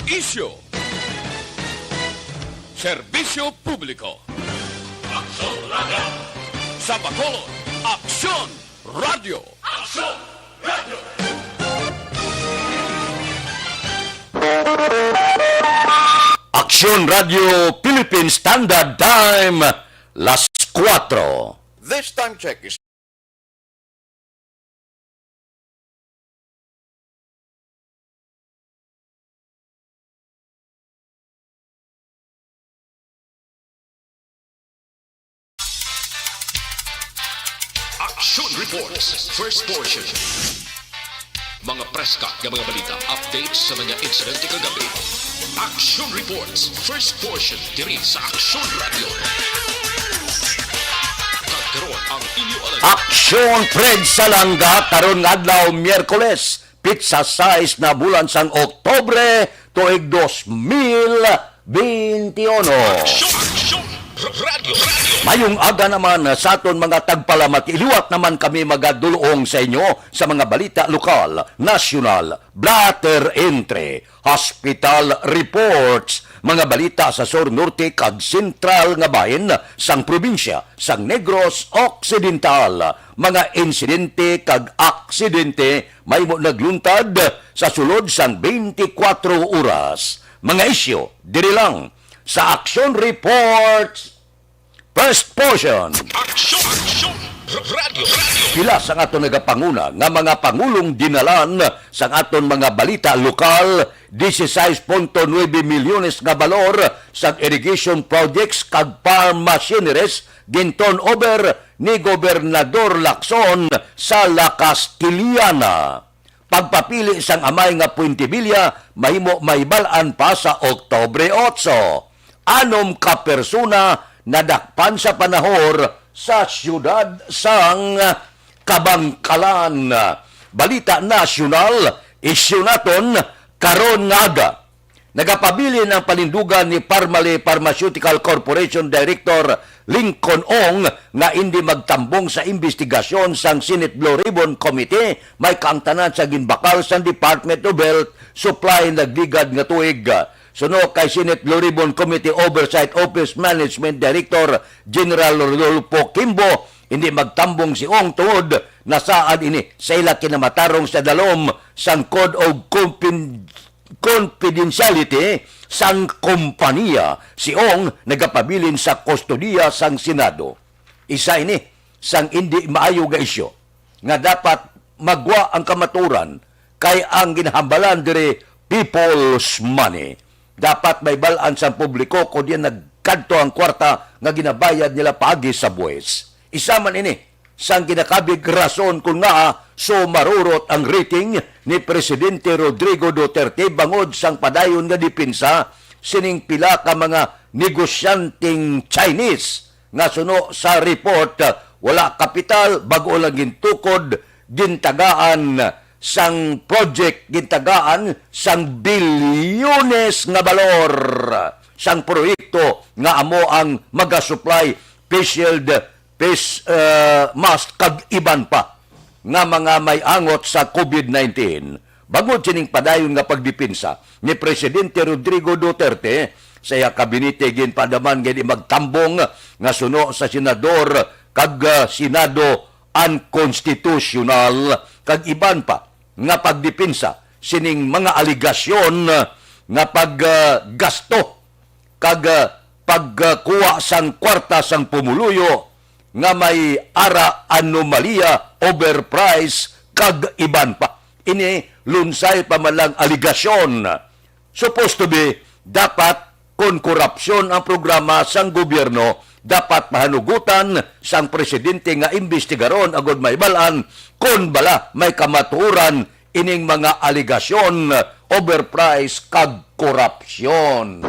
Isyo. Serbisyo publiko. Aksyon Radio! Sa Bacolod, Aksyon Radio. Aksyon Radio! Aksyon Radio Philippine Standard Time, las 4. This time check is Action Reports, first portion. Mga preska ng mga balita, updates sa mga insidente kagabi. Action Reports, first portion, diri sa Action Radio. Kagkaroon ang inyo alam. Aksyon Fred Salanga karon nga adlaw Miyerkules, pizza size na bulan sang Oktobre tuig 2021. Action Radio. Mayong aga naman sa aton mga tagpalamat, iliwat naman kami magadulong sa inyo sa mga balita lokal, nasyonal, blatter entry, hospital reports, mga balita sa Sur Norte kag sentral nga bahin sang probinsya sang Negros Occidental, mga insidente kag aksidente may mo nagluntad sa sulod sang 24 oras. Mga isyo diri lang sa Action Reports first portion. Action Radio. Pila sa aton nagapanguna nga mga pangulong dinalan sa aton mga balita lokal 16.9 milyones nga balor sa irrigation projects kag farm machineries ginton over ni Gobernador Lacson sa La Castiliana. Pagpapili sang amay nga Puentevilla mahimo maybalan pa sa Oktobre 8. Anom ka persona nadakpan sa panahor sa siyudad sang Kabangkalan. Balita nasyonal, isyu naton karon nga aga. Nagapabili ng panindugan ni Parmalee Pharmaceutical Corporation Director Lincoln Ong nga hindi magtambong sa investigasyon sang Senate Blue Ribbon Committee may kaangtanan sa ginbakal sa Department of Health Supply nagdigad nga tuig. Suno kay Senate Blue Ribbon Committee Oversight Office Management Director General Rodolfo Kimbo, hindi magtambong si Ong tungod na saan ini sa ila kinamatarong sa dalom sang Code of Confidentiality sang kompanya. Si Ong nagapabilin sa kustodiya sang Senado. Isa ini sang hindi maayo ga isyo nga dapat magwa ang kamaturan kay ang ginahambalan diri people's money. Dapat may balaan sa publiko kung diyan nagkanto ang kwarta nga ginabayad nila paagi sa buwes. Isa man ini sang ginakabig rason kung nga so marurot ang rating ni Presidente Rodrigo Duterte bangod sang padayon nga dipinsa sining pila ka mga negosyanteng Chinese nga suno sa report wala kapital bago lang gintukod gintagaan sang project gintagaan sang bilyones nga balor sang proyekto nga amo ang maga-supply face shield, face mask kag iban pa nga mga may angot sa COVID-19. Bangod sining padayon nga pagdipinsa ni Presidente Rodrigo Duterte sa iya kabinete ginpadaman gani magtambong nga suno sa senador kag Senado unconstitutional kag iban pa nga pagdipinsa sining mga aligasyon nga paggasto kag pagkuha sang kwarta sang pumuluyo nga may ara anomalia, overprice kag iban pa. Ini lunsay pa man lang aligasyon. Supposed to be dapat kung korupsyon ang programa sang gobyerno dapat mahanugutan sang presidente nga imbestigaron agod may balaan kung bala may kamaturan ining mga aligasyon, overprice kag korupsyon.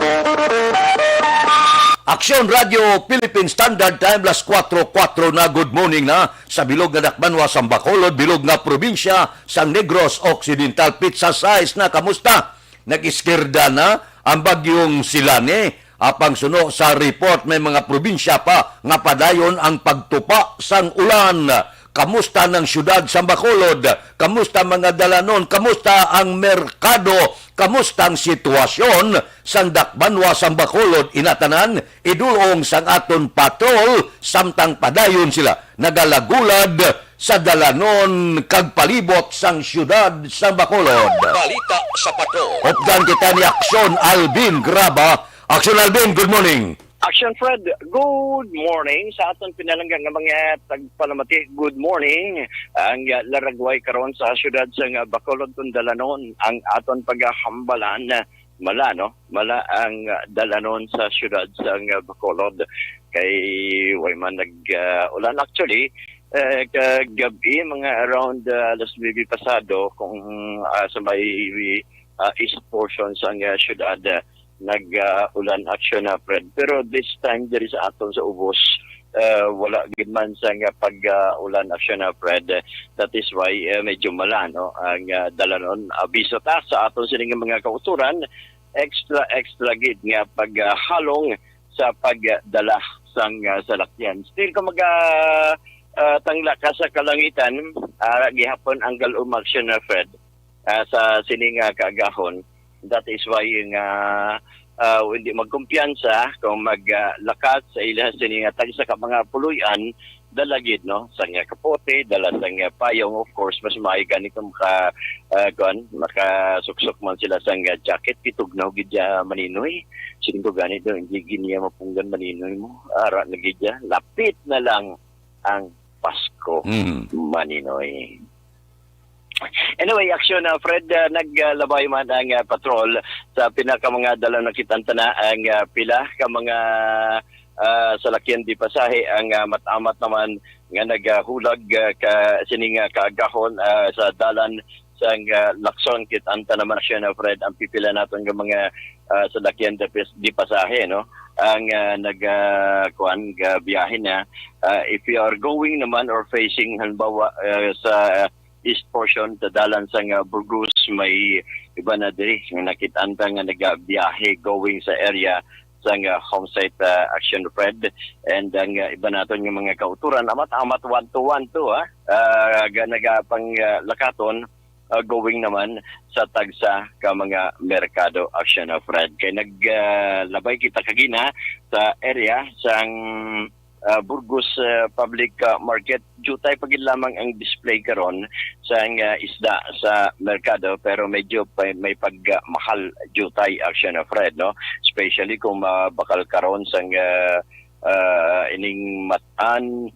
Aksyon Radio Philippine Standard Time las 4:04 na good morning na sa bilog nga Dakbanwa sang Bacolod, bilog nga probinsya sang Negros Occidental. Pizza size na kamusta? Nag-iskirda na ang bagyong Silane. Apang suno sa report may mga probinsya pa nga padayon ang pagtupa sang ulan. Kamusta ng syudad sa Bacolod? Kamusta mga dalanon? Kamusta ang merkado? Kamusta ang sitwasyon sang Dakbanwa sa Bacolod? Inatanan, idulong sang aton patrol, samtang padayon sila nagalagulad sa dalanon kag palibot sang syudad sa Bacolod. Balita sa Patrol. Opdan kita ni Aksyon Alvin Graba. Aksyon Alvin, good morning. Action Fred, good morning sa aton pinalanggang nga mga tagpalamati. Good morning. Ang laragway karon sa syudad sa Bacolod kun Dalanon ang aton paghambalan mala mala ang Dalanon sa syudad sa Bacolod kay way man ulan actually kagabi mga around alas 9 pasado kung sa may east portion sa syudad nag-ulan action na Fred. Pero this time diri sa aton sa ubos wala gid man sa pag-ulan action na Fred. That is why medyo mala ang Dalanon. Abiso ta sa aton sining mga kauturan extra gid nga paghalong sa pagdala sang salakyan. Still kung tangla ka sa kalangitan gihapon ang galum action na Fred sa sining kaagahon. That is why hindi magkumpiyansa kung maglakat sa ilang siningatag sa mga puluyan dalagid sa nga kapote, dala sa nga payong. Of course, mas maaygan kung makasuksok man sila sa nga jacket, pitugnaw gidya maninoy. Sining ko ganit doon, hindi giniya mapunggan maninoy mo. Ara na gidya, lapit na lang ang Pasko maninoy. Anyway, action Fred, naglabay man ang patrol sa pinaka mga dala na kitantana ang pila ka mga salakyan di pasahe ang matamat naman nga naghulag ka sining kaagahon sa dalan sa Lacson kitanta naman siya na Fred ang pipila naton nga mga salakyan di pasahe ang nagkuan biyahe na if you are going naman or facing halimbawa sa east portion, dalan sa Burgos, may iba na diri nakitaan ta nga nagabiyahe going sa area sa home site action Fred. And ang iba naton yung mga kauturan amat-amat 1-1 to nagapang lakaton going naman sa tagsa ka mga merkado action Fred. Kay naglabay kita kagina sa area sang Burgos Public Market. Jutay pagid lamang ang display karon sa isda sa merkado pero medyo may pagmahal jutay action Fred especially kung bakal karon sa ining matan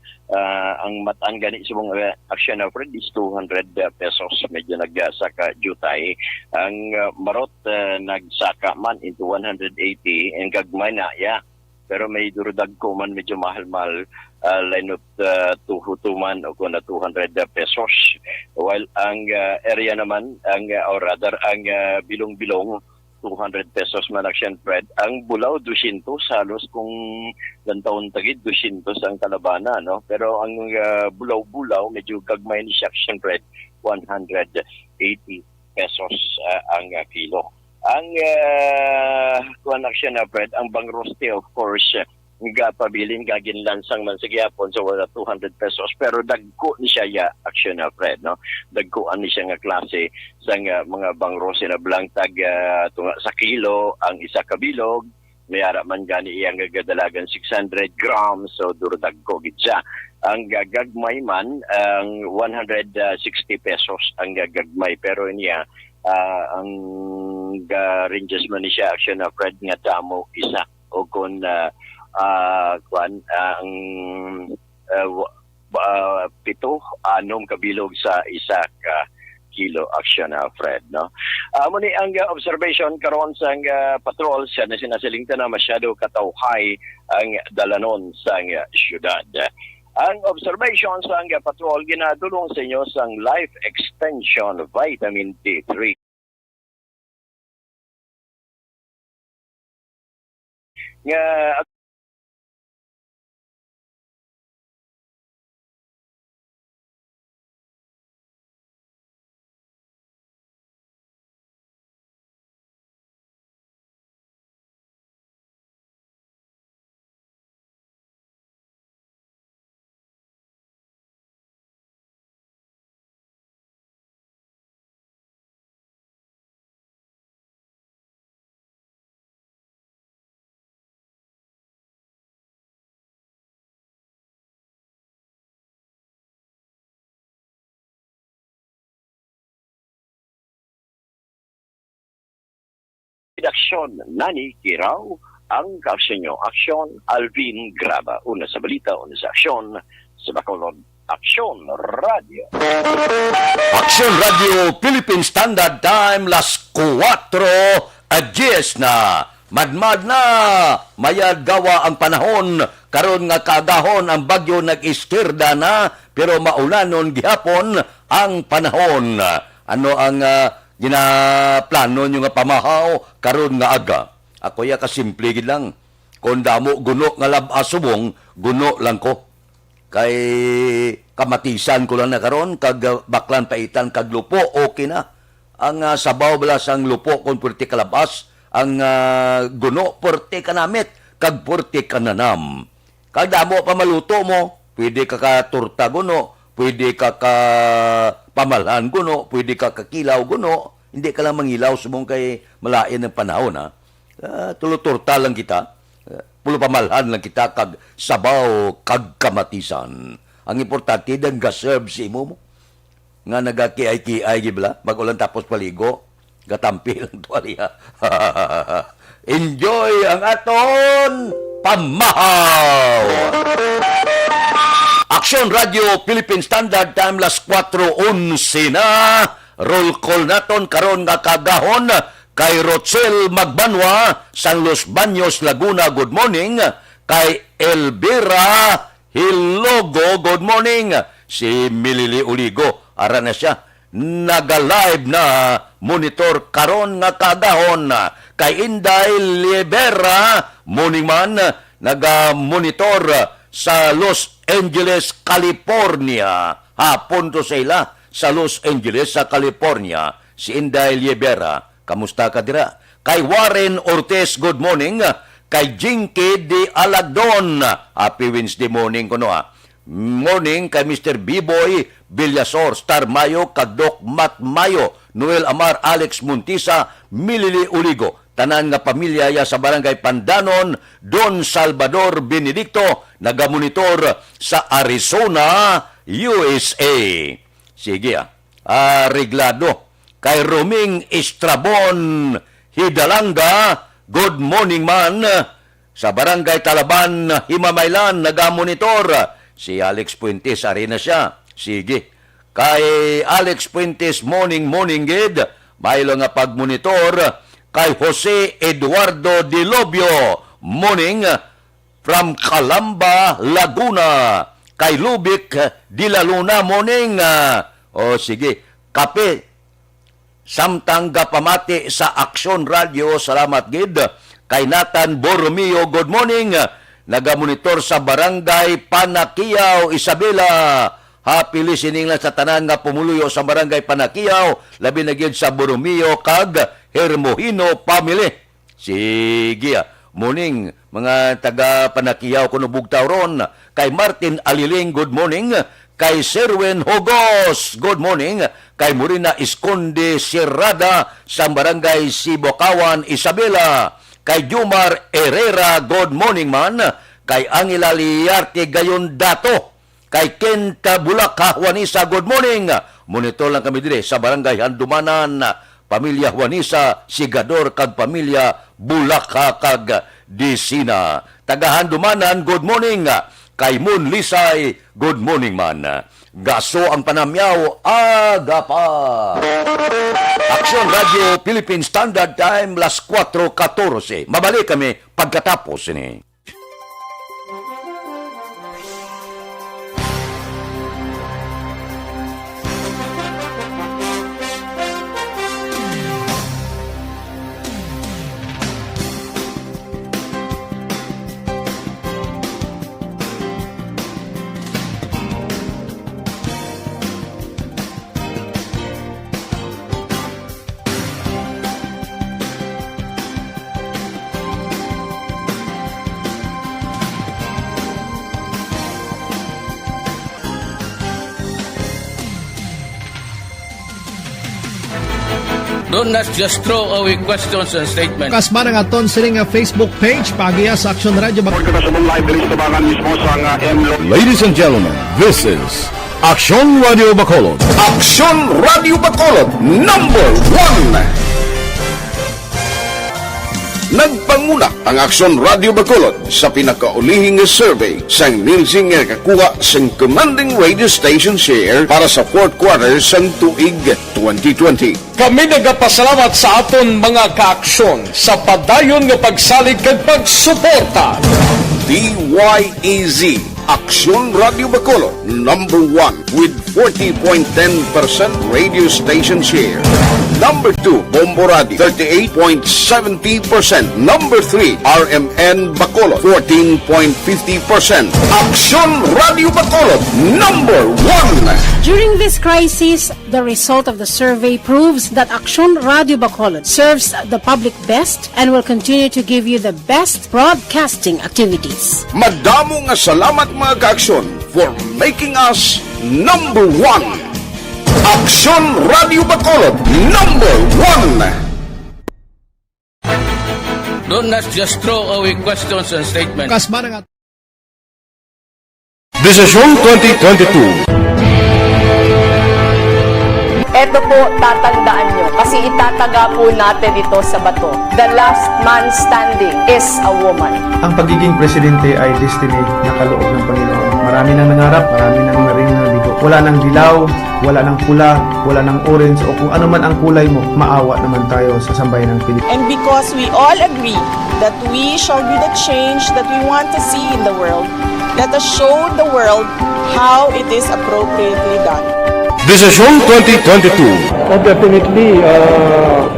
ang matan gani sa mga action Fred is 200 pesos medyo nagsaka jutay ang marot nagsaka man into 180 and gagmay na pero may durudag ko man medyo mahal-mahal line of tuhutuman o kuna 200 pesos while ang area naman ang or rather ang bilong-bilong 200 pesos man action Fred. Ang bulaw 200 halos kung lantaon tagid 200 ang kalabana pero ang bulaw-bulaw medyo gagmay ni action Fred 180 pesos ang kilo. Ang kuan action Fred, ang bangroste of course pabilin ginlansang man sa gyapon so wala 200 pesos pero dagko ni siya action Fred dagkoan ni siya nga klase sa mga bangroste na blangtag tunga sa kilo ang isa ka bilog mayara man gani iyang gadalagan 600 grams so duro dagko gid siya. Ang gagagmay man ang 160 pesos ang gagagmay pero niya ang ranges man ni siya action Fred nga damo isa o kung kuan ang 7-6 kabilog sa isa ka kilo action Fred muni ang observation karon sa patrol siya na sinasilingtan na masyado katawhay ang Dalanon sa syudad. Ang observation sa patrol ginadulong sa inyo sang Life Extension Vitamin D3 nga Aksyon, Nani Kiraw, ang kaaksyon nyo. Aksyon, Alvin Graba. Una sa balita, una sa aksyon, sa Bacolod, Aksyon Radio. Aksyon Radio Philippine Standard Time las 4:10 na. Madmad na, mayad gawa ang panahon, karon nga kagahon ang bagyo nag-istirda na, pero maulanon gihapon ang panahon. Ano ang ginaplano nyo nga pamahaw karon nga aga? Ako ya kasimple gid lang. Kung damo guno nga labasubong, guno lang ko. Kay kamatisan ko lang na karon, kag baklan paitan, kag lupo, okay na. Ang sabaw bala sang lupo kung purti kalabas, ang guno, purti kanamit, kag purti kananam. Kag damo pa maluto mo, pwede ka turta guno, pwede ka pamalhan guno, pwede ka kilaw guno, hindi ka lang mangilaw sumong kay malain ng panahon, ha? Tulo-turta lang kita, pulo pamalhan lang kita, kag sabaw, kag kamatisan. Ang importante, dang gaserve si imo mo. Nga nagakiay-kiay, gibla, magulan tapos paligo, gatampi lang tuwalya. Enjoy ang aton pamahaw! Aksyon Radio Philippine Standard Time las 4:11 na. Roll call naton karon nga kagahon kay Rochelle Magbanwa San Los Baños, Laguna, good morning. Kay Elvira Hilogo, good morning. Si Milili Uligo, ara na siya, naga-live na monitor karon nga kagahon. Kay Inday Libera, morning man, naga-monitor sa Los Angeles, California. Hapon to sa ila sa Los Angeles, sa California. Si Inday Libera, kamusta ka dira? Kay Warren Ortiz, good morning. Kay Jinky de Alagdon, happy Wednesday morning ko no ha. Morning kay Mr. B-Boy Villasor, Star Mayo, Kadok Mat Mayo, Noel Amar, Alex Muntisa, Milili Uligo, tanan nga pamilya ya sa Barangay Pandanon, Don Salvador Benedicto, nagamonitor sa Arizona, USA. Sige reglado. Kay Roming Estrabon Hidalanga, good morning man. Sa Barangay Talaban, Himamaylan, nagamonitor. Si Alex Puentes, arena siya. Sige. Kay Alex Puentes, morning gid. Maylo nga pagmonitor. Kay Jose Eduardo Dilobio, morning from Calamba, Laguna. Kay Lubic Dilaluna, morning. O sige. Kape. Samtang gapamati sa Aksyon Radio, salamat gid. Kay Nathan Borromeo, good morning. Nagamonitor sa Barangay Panakiyaw, Isabela. Happy listening lang sa tanan nga pumuluyo sa Barangay Panakiyaw, labi na gid sa Borromeo kag Hermohino family. Sige morning mga taga Panakiyaw kuno bugtaw ron. Kay Martin Aliling, good morning. Kay Serwin Hogos, good morning. Kay Murina Esconde Sierrada sa Barangay Sibokawan, Isabela. Kay Jumar Herrera, good morning man. Kay Angela Liarte Gayon Dato. Kay Kenta Bulaka Juanisa, good morning. Monitor lang kami dire sa Barangay Handumanan, Pamilya Juanisa, Sigador kag Pamilya Bulaka kag Disina. Taga Handumanan, good morning. Kay Moon Lisay, good morning man. Gaso ang panamyaw, aga pa. Aksyon Radio Philippine Standard Time, las 4:14. Mabalik kami pagkatapos ini. Do not just throw away questions and statements. Kasma ng aton sining Facebook page pagiya sa Aksyon Radio. Ladies and gentlemen, this is Aksyon Radio Bacolod. Aksyon Radio Bacolod, #1. Nagpanguna ang Aksyon Radio Bacolod sa pinakaulihing nga survey sang Nielsen nga kakuha sang commanding radio station share para sa fourth quarter sang tuig 2020. Kami nagapasalamat sa aton mga kaaksyon sa padayon nga pagsalig kag pagsuporta. DYEZ Aksyon Radio Bacolod, number 1 with 40.10% radio station share. Number 2, Bombo Radio, 38.70%. Number 3, RMN Bacolod, 14.50%. Aksyon Radio Bacolod, number 1. During this crisis, the result of the survey proves that Aksyon Radio Bacolod serves the public best and will continue to give you the best broadcasting activities. Madamo nga salamat mga kaaksyon for making us number 1. Aksyon Radio Bacolod, number 1. Don't not just throw away questions and statements. Kasma ng Desisyon 2022. Ito po, tatandaan nyo, kasi itataga po natin ito sa bato. The last man standing is a woman. Ang pagiging presidente ay destiny na kaloob ng Panginoon. Marami nang nangarap, marami nang naring naligo. Wala nang dilaw, wala nang pula, wala nang orange, o kung ano man ang kulay mo, maawa naman tayo sa sambayan ng Pilipinas. And because we all agree that we shall be the change that we want to see in the world, let us show the world how it is appropriately done. Desisyon 2022. Definitely,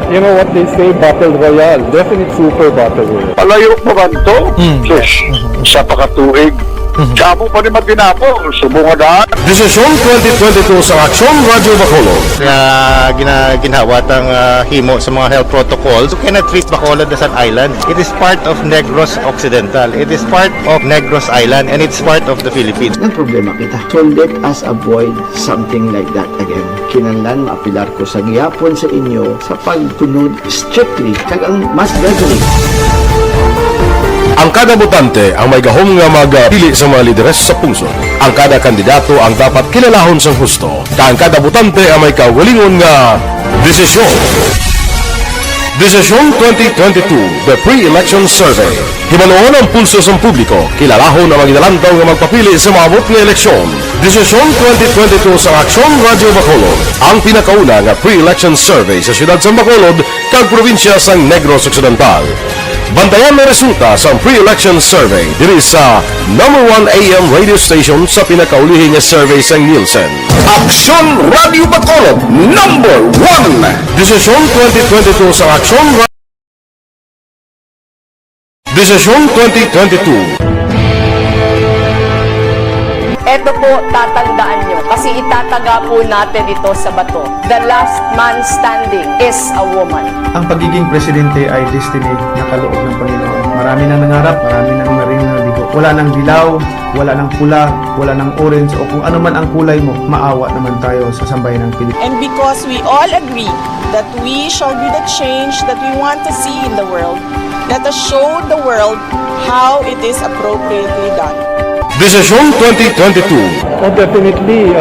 you know what they say, Battle Royale. Definitely super Battle Royale. Palayo mo ba ito? Sus, sa pakatuig. Kamo pa ni Magdinapo, subungadaan. Desisyon 2022 sa Aksyon Radio Bacolod. Kaya ginawat ang himo sa mga health protocols. You cannot treat Bacolod as an island. It is part of Negros Occidental. It is part of Negros Island and it's part of the Philippines. Ang problema kita. So let us avoid something like that again. Kinahanglan maapilar ko sa gihapon sa inyo sa pagtunod strictly kag ang mas gradually. Ang kada botante ang may gahom nga magpili sa mga lideres sa pungsod. Ang kada kandidato ang dapat kilalahon sang husto. Ang kada botante ang may kaugalingon nga desisyon. Desisyon 2022, the pre-election survey. Himanuon ang pulso sa publiko, kilalahon ang magidalantaw nga magpapili sa maabot nga eleksyon. Desisyon 2022 sa Aksyon Radio Bacolod, ang pinakauna nga pre-election survey sa siyudad sa Bacolod kag probinsya sang Negros Occidental. Bantayan na resulta sa pre-election survey diri sa number 1 AM radio station sa pinakaulihing nga survey sa Nielsen. Aksyon Radio Bacolod, number 1. Desisyon 2022 sa Aksyon Radio. Desisyon 2022. Ito po, tatandaan nyo, kasi itataga po natin ito sa bato. The last man standing is a woman. Ang pagiging presidente ay destiny na kaloob ng Panginoon. Marami nang nangarap, marami nang naring naligo. Wala nang dilaw, wala nang pula, wala nang orange, o kung ano man ang kulay mo, maawa naman tayo sa sambayan ng Pilipinas. And because we all agree that we shall be the change that we want to see in the world, let us show the world how it is appropriately done. Desisyon 2022. Definitely,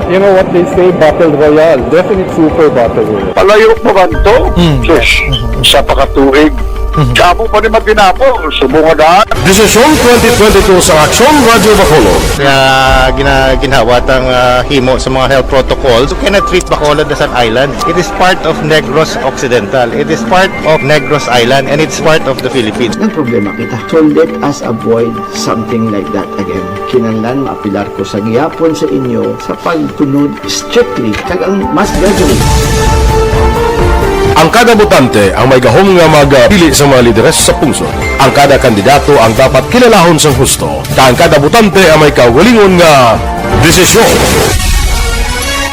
you know what they say, Battle Royale. Definitely super Battle Royale. Palayo mo ba ito? Sus, sa pakatuig. Kamo pa ni Magdinapo, subungadaan. Desisyon 2022 sa Aksyon Radio Bacolod. Kaya ginawat ang himo sa mga health protocols. You cannot treat Bacolod as an island. It is part of Negros Occidental. It is part of Negros Island and it's part of the Philippines. Ang problema kita. So let us avoid something like that again. Kinahanglan maapilar ko sa gihapon sa inyo sa pagtunod strictly kag ang mas gradually. Ang kada botante ang may gahom nga magpili sa mga lideres sa pungsod. Ang kada kandidato ang dapat kilalahon sang husto. Ang kada botante ang may kaugalingon nga desisyon.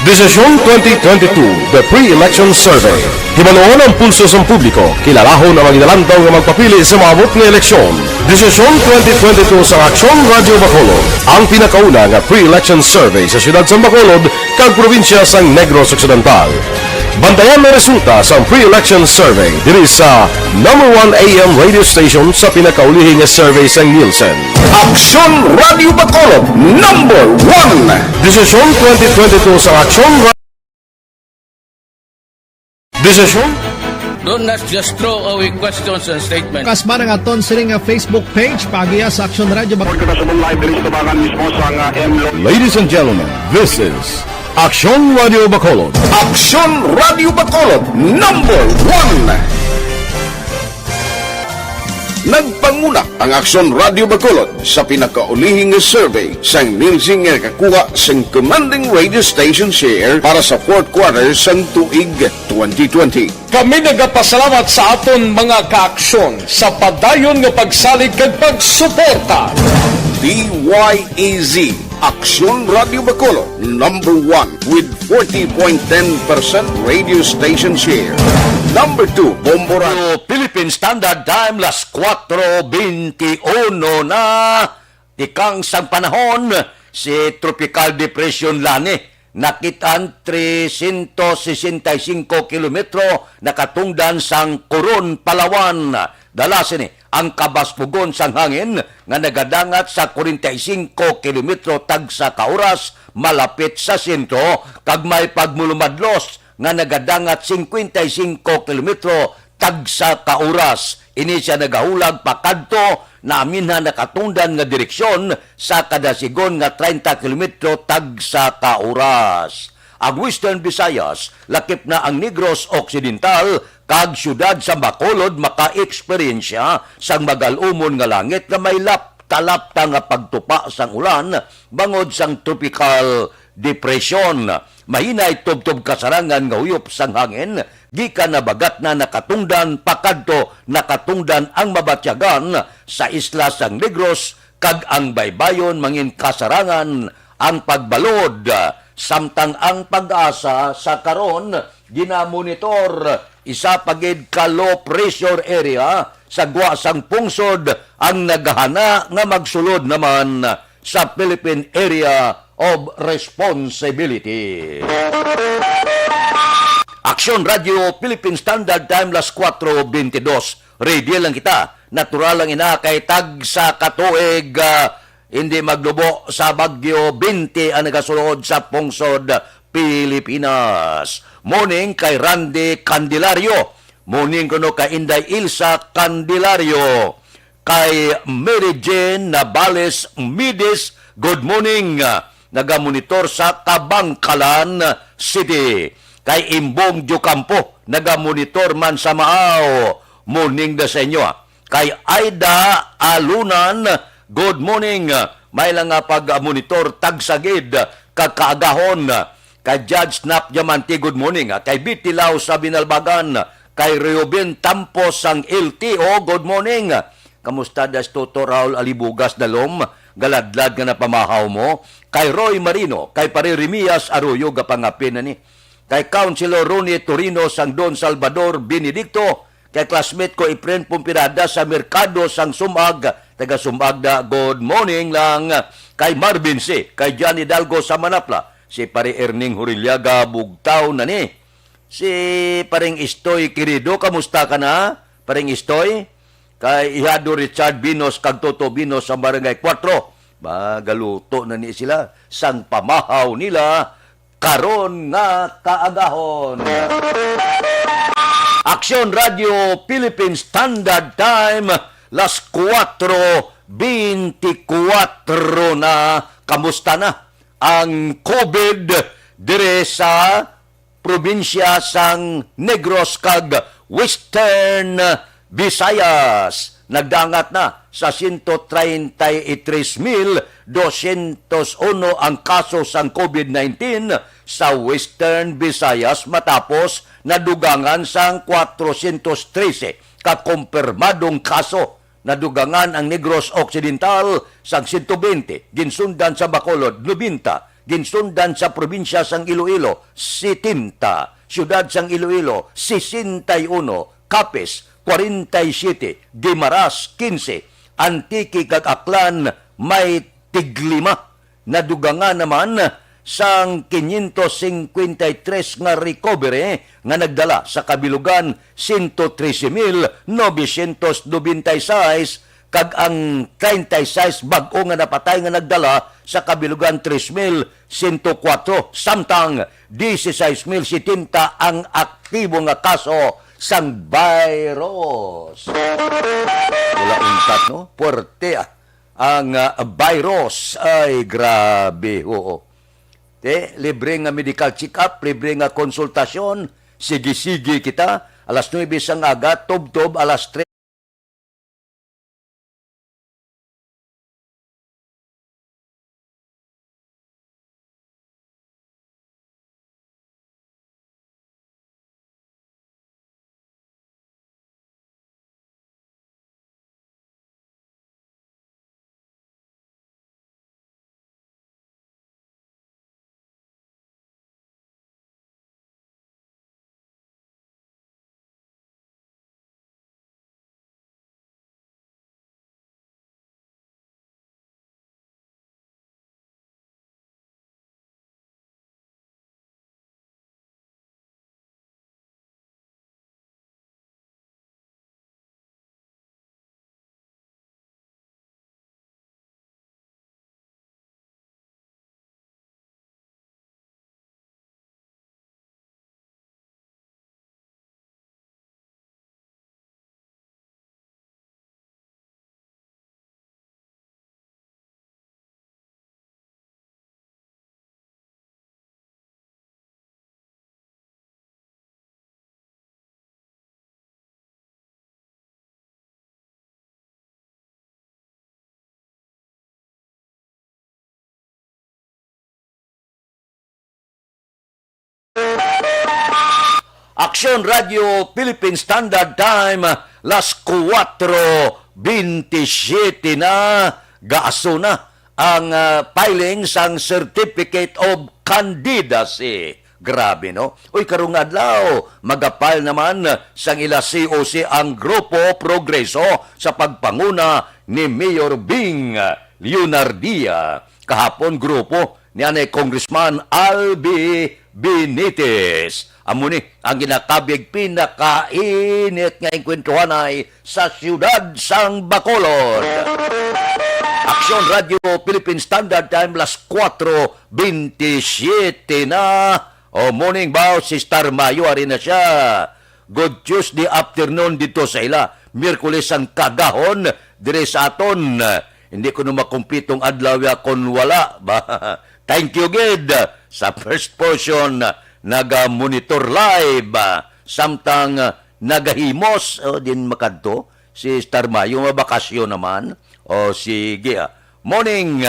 Desisyon 2022, the pre-election survey. Himanuon ang pulso sa publiko, kilalahon ang magidalantaw nga magpapili sa maabot nga eleksyon. Desisyon 2022 sa Aksyon Radio Bacolod, ang pinakauna nga pre-election survey sa siyudad sa Bacolod kag probinsya sang Negros Occidental. Bantayan na resulta sa pre-election survey diri sa number 1 AM radio station sa pinakaulihing nga survey sa Nielsen. Aksyon Radio Bacolod, number 1. Desisyon 2022 sa Aksyon Radio. Desisyon Don't not just throw away questions and statements. Kasma ng aton sining Facebook page pagiya sa Aksyon Radio Bacolod. Ladies and gentlemen, this is Aksyon Radio Bacolod. Aksyon Radio Bacolod number 1. Nagpanguna ang Aksyon Radio Bacolod sa pinakaulihing survey sang ninsing nga kakuha sang commanding radio station share para sa fourth quarter sang tuig 2020. Kami nagapasalamat sa aton mga kaaksyon sa padayon nga pagsalig kag pagsuporta. DYEZ Aksyon Radio Bacolod number 1 with 40.10% radio station share. Number 2, Bomboran. Philippine Standard Time, las 4:21 na. Ikang sang panahon, si Tropical Depression Lani, nakitaan 365 kilometro nakatungdan sang Coron, Palawan. Dala sini ang kabaspugon sang hangin nga nagadangat sa 45 kilometro tag sa kauras malapit sa sentro kag may pagmulumadlos nga nagadangat 55 kilometro tag sa kauras. Ini siya nagahulag pakadto na aminha nakatungdan nga direksyon sa kadasigon nga 30 kilometro tag sa kauras. Ang Western Visayas, lakip na ang Negros Occidental, kag syudad sa Bacolod maka-eksperyensya sang magalumon nga langit nga may lapta-lapta nga pagtupa sang ulan bangod sang tropical depression. Mahinay tubtob kasarangan nga huyop sang hangin, gikan na bagat na nakatungdan pakadto nakatungdan ang mabatyagan sa isla sang Negros kag ang baybayon mangin kasarangan ang pagbalod. Samtang ang pag-asa sa karon ginamonitor isa pagid ka low pressure area sa gwa sang pungsod ang naghana nga magsulod naman sa Philippine Area of Responsibility. Aksyon Radio Philippine Standard Time las 4:22. Ready lang kita. Natural lang ina kay tag sa katuig hindi maglubo sa Bagyo 20 ang nagasulod sa pungsod Pilipinas. Morning kay Randy Candelario. Morning kuno kay Inday Ilsa Candelario. Kay Mary Jane Nabales Midis. Good morning. Nagamonitor sa Kabangkalan City. Kay Imbong Jocampo. Nagamonitor man sa Maaw. Morning da sa inyo. Kay Aida Alunan. Good morning. May lang nga pag-monitor tagsagid kakaagahon. Kay Judge Snap Diamante, good morning. Kay Bitilaw sa Binalbagan. Kay Reuben Tampos ang LTO, good morning. Kamusta das Toto Raul Alibugas Dalom? Galadlad nga na pamahaw mo. Kay Roy Marino. Kay Pare Remias Arroyo gapangapin na ni. Kay Councilor Ronnie Torino sang Don Salvador Benedicto. Kay classmate ko Efren Pumpirada sa Merkado sang Sumag, taga Sumagda, good morning lang. Kay Marvin C, kay John Hidalgo sa Manapla, si Pare Erning Hurillaga Bugtaw na ni. Si Paring Istoy Quirido, kamusta ka na? Paring Istoy? Kay Ihado Richard Binos, kag Toto Binos sa Barangay 4. Galuto na ni sila sang pamahaw nila karon nga kaagahon. Aksyon Radio Philippine Standard Time las 4:24 na. Kamusta na ang COVID dire sa probinsya sang Negros kag Western Visayas? Nagdangat na sa 133,201 ang kaso sang COVID-19 sa Western Visayas matapos nadugangan sang 413 kakumpirmadong kaso. Nadugangan ang Negros Occidental sang 120, ginsundan sa Bacolod 90, ginsundan sa probinsya sang Iloilo 70, siyudad sang Iloilo 61, Capiz 47, Guimaras 15, Antique kag Aklan may tiglima. Nadugangan naman sang 553 nga recovery nga nagdala sa kabilugan 113,996 kag ang 36 bag-o nga napatay nga nagdala sa kabilugan 3,104 samtang 16,070 ang aktibo nga kaso sang virus. Wala untat, no? Puerte ang virus. Ay, grabe, oo. Libre nga medical check-up, libre nga konsultasyon, sige-sige kita, alas 9 sang aga, tob-tob, alas 3. Aksyon Radio Philippine Standard Time, las 4:27 na, gaaso na ang filing sang Certificate of Candidacy. Grabe, no? Uy, karong adlaw, magapal naman sang ila COC ang Grupo Progreso sa pagpanguna ni Mayor Bing Leonardia. Kahapon, grupo ni Congressman Albi Benitez. Amo ni ang ginakabig pinakainit nga inkwentuhan ay sa siyudad sang Bacolod. Aksyon Radio Philippine Standard Time, las 4:27 na. O morning bow, si Star Mayo, ari na siya. Good Tuesday afternoon dito sa ila. Miyerkules ang kagahon, dire sa aton. Hindi ko na makumpitong adlaw ya kon wala. Thank you, Gid, sa first portion naga-monitor live. Samtang nagahimos, din makadto, si Star Mayo, mabakasyon naman. O sige, morning,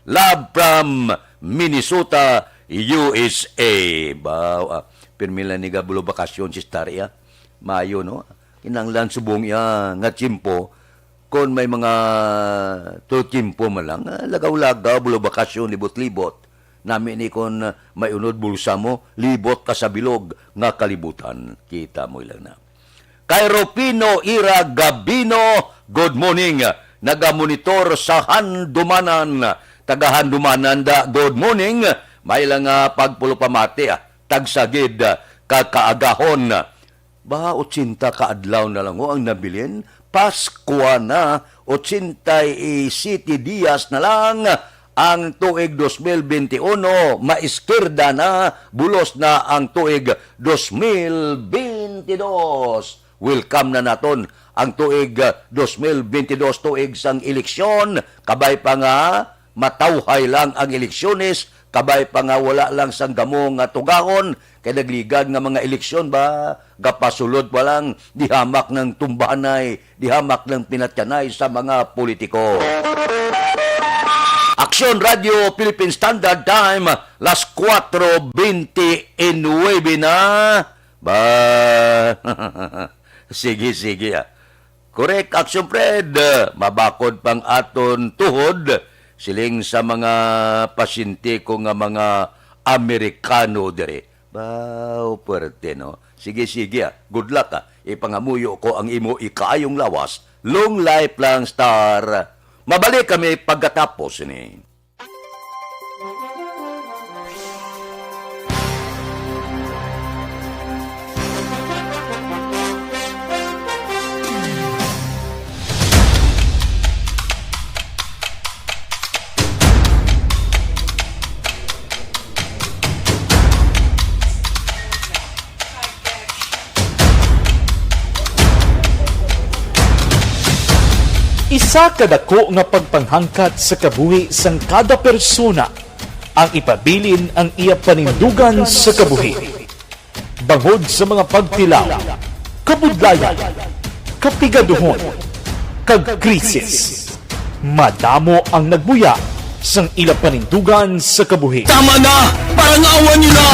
love from Minnesota, USA. Pirmila ni gabulo bakasyon si Star ya. Mayo, no? Kinanglan subong ya nga tsimpo. Kung may mga tsimpo malang, lagaw-lagaw, bulo bakasyon, libot-libot. Namin ni kon may unod bulsa mo, libot ka sa bilog nga kalibutan. Kita mo ilang na. Kay Ropino Ira Gabino, good morning. Naga-monitor sa Handumanan. Taga-Handumanan da, good morning. May lang pagpulupamati, tagsagid, kakaagahon. 80 kaadlaw na lang ang nabilin. Pasko na, 87 dias na lang ang tuig 2021. Maiskirda na, bulos na ang tuig 2022. Welcome na naton ang tuig 2022, tuig sang eleksyon. Kabay pa nga, matawhay lang ang eleksyones. Kabay pa nga wala lang sang gamong tugahon, kay nagligad nga mga eleksyon ba, gapasulod pa lang, dihamak ng tumbanay, dihamak ng pinatyanay sa mga politiko. Aksyon Radio Philippine Standard Time, las 4:29 na. Ba, sige. Correct, Aksyon Fred. Mabakod pang aton tuhod. Siling sa mga pasyente ko nga mga Amerikano dire. Bao, puwerte, no? Sige. Good luck, Ipangamuyo ko ang imo ikaayong lawas. Long life lang, Star. Mabalik kami pagkatapos ni. Isa kadako nga pagpanghangkat sa kabuhi sang kada persona ang ipabilin ang iya panindugan sa kabuhi. Bangod sa mga pagtilaw, kabudlayan, kapigaduhon, kagkrisis, madamo ang nagbuya sang ila panindugan sa kabuhi. Tama na! Parang awan nyo na!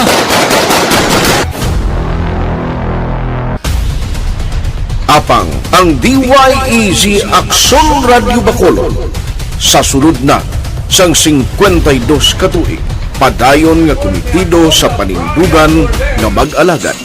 Apang ang DYEZ Aksyon Radio Bacolod sa sulod na sang 52 katuig padayon nga komitido sa panindugan nga mag-alagad.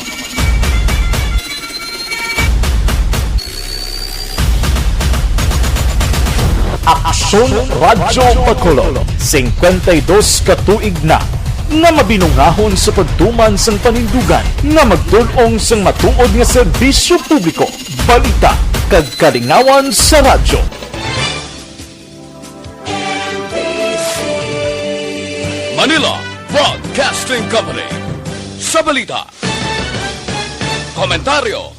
Aksyon Radio Bacolod 52 katuig na nga mabinungahon sa pagtuman sang panindugan nga magdulong sang matuod nga serbisyo publiko, balita kag kalingawan sa radyo. Manila Broadcasting Company. Sa balita, komentaryo,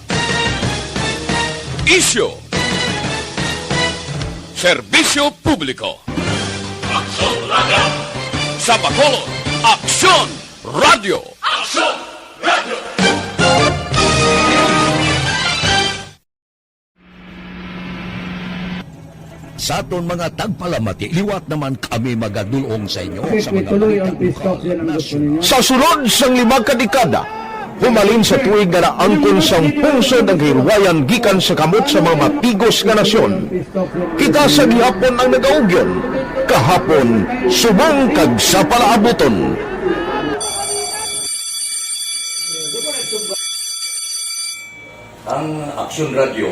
issue, serbisyo publiko. Aksyon Radio! Sa Bacolod, Aksyon Radio! Aksyon Radio! Sa aton mga tagpalamati, liwat naman kami magadulong sa inyo sa mga Sa sulod sang 5 kadekada, humalin sa tuig nga naangkon sang pungsod ang hirwayan gikan sa kamot sa mga matigos nga nasyon. Kita sa gihapon ang nagaugyon, kahapon subong kag sa palaabuton. Ang Aksyon Radio,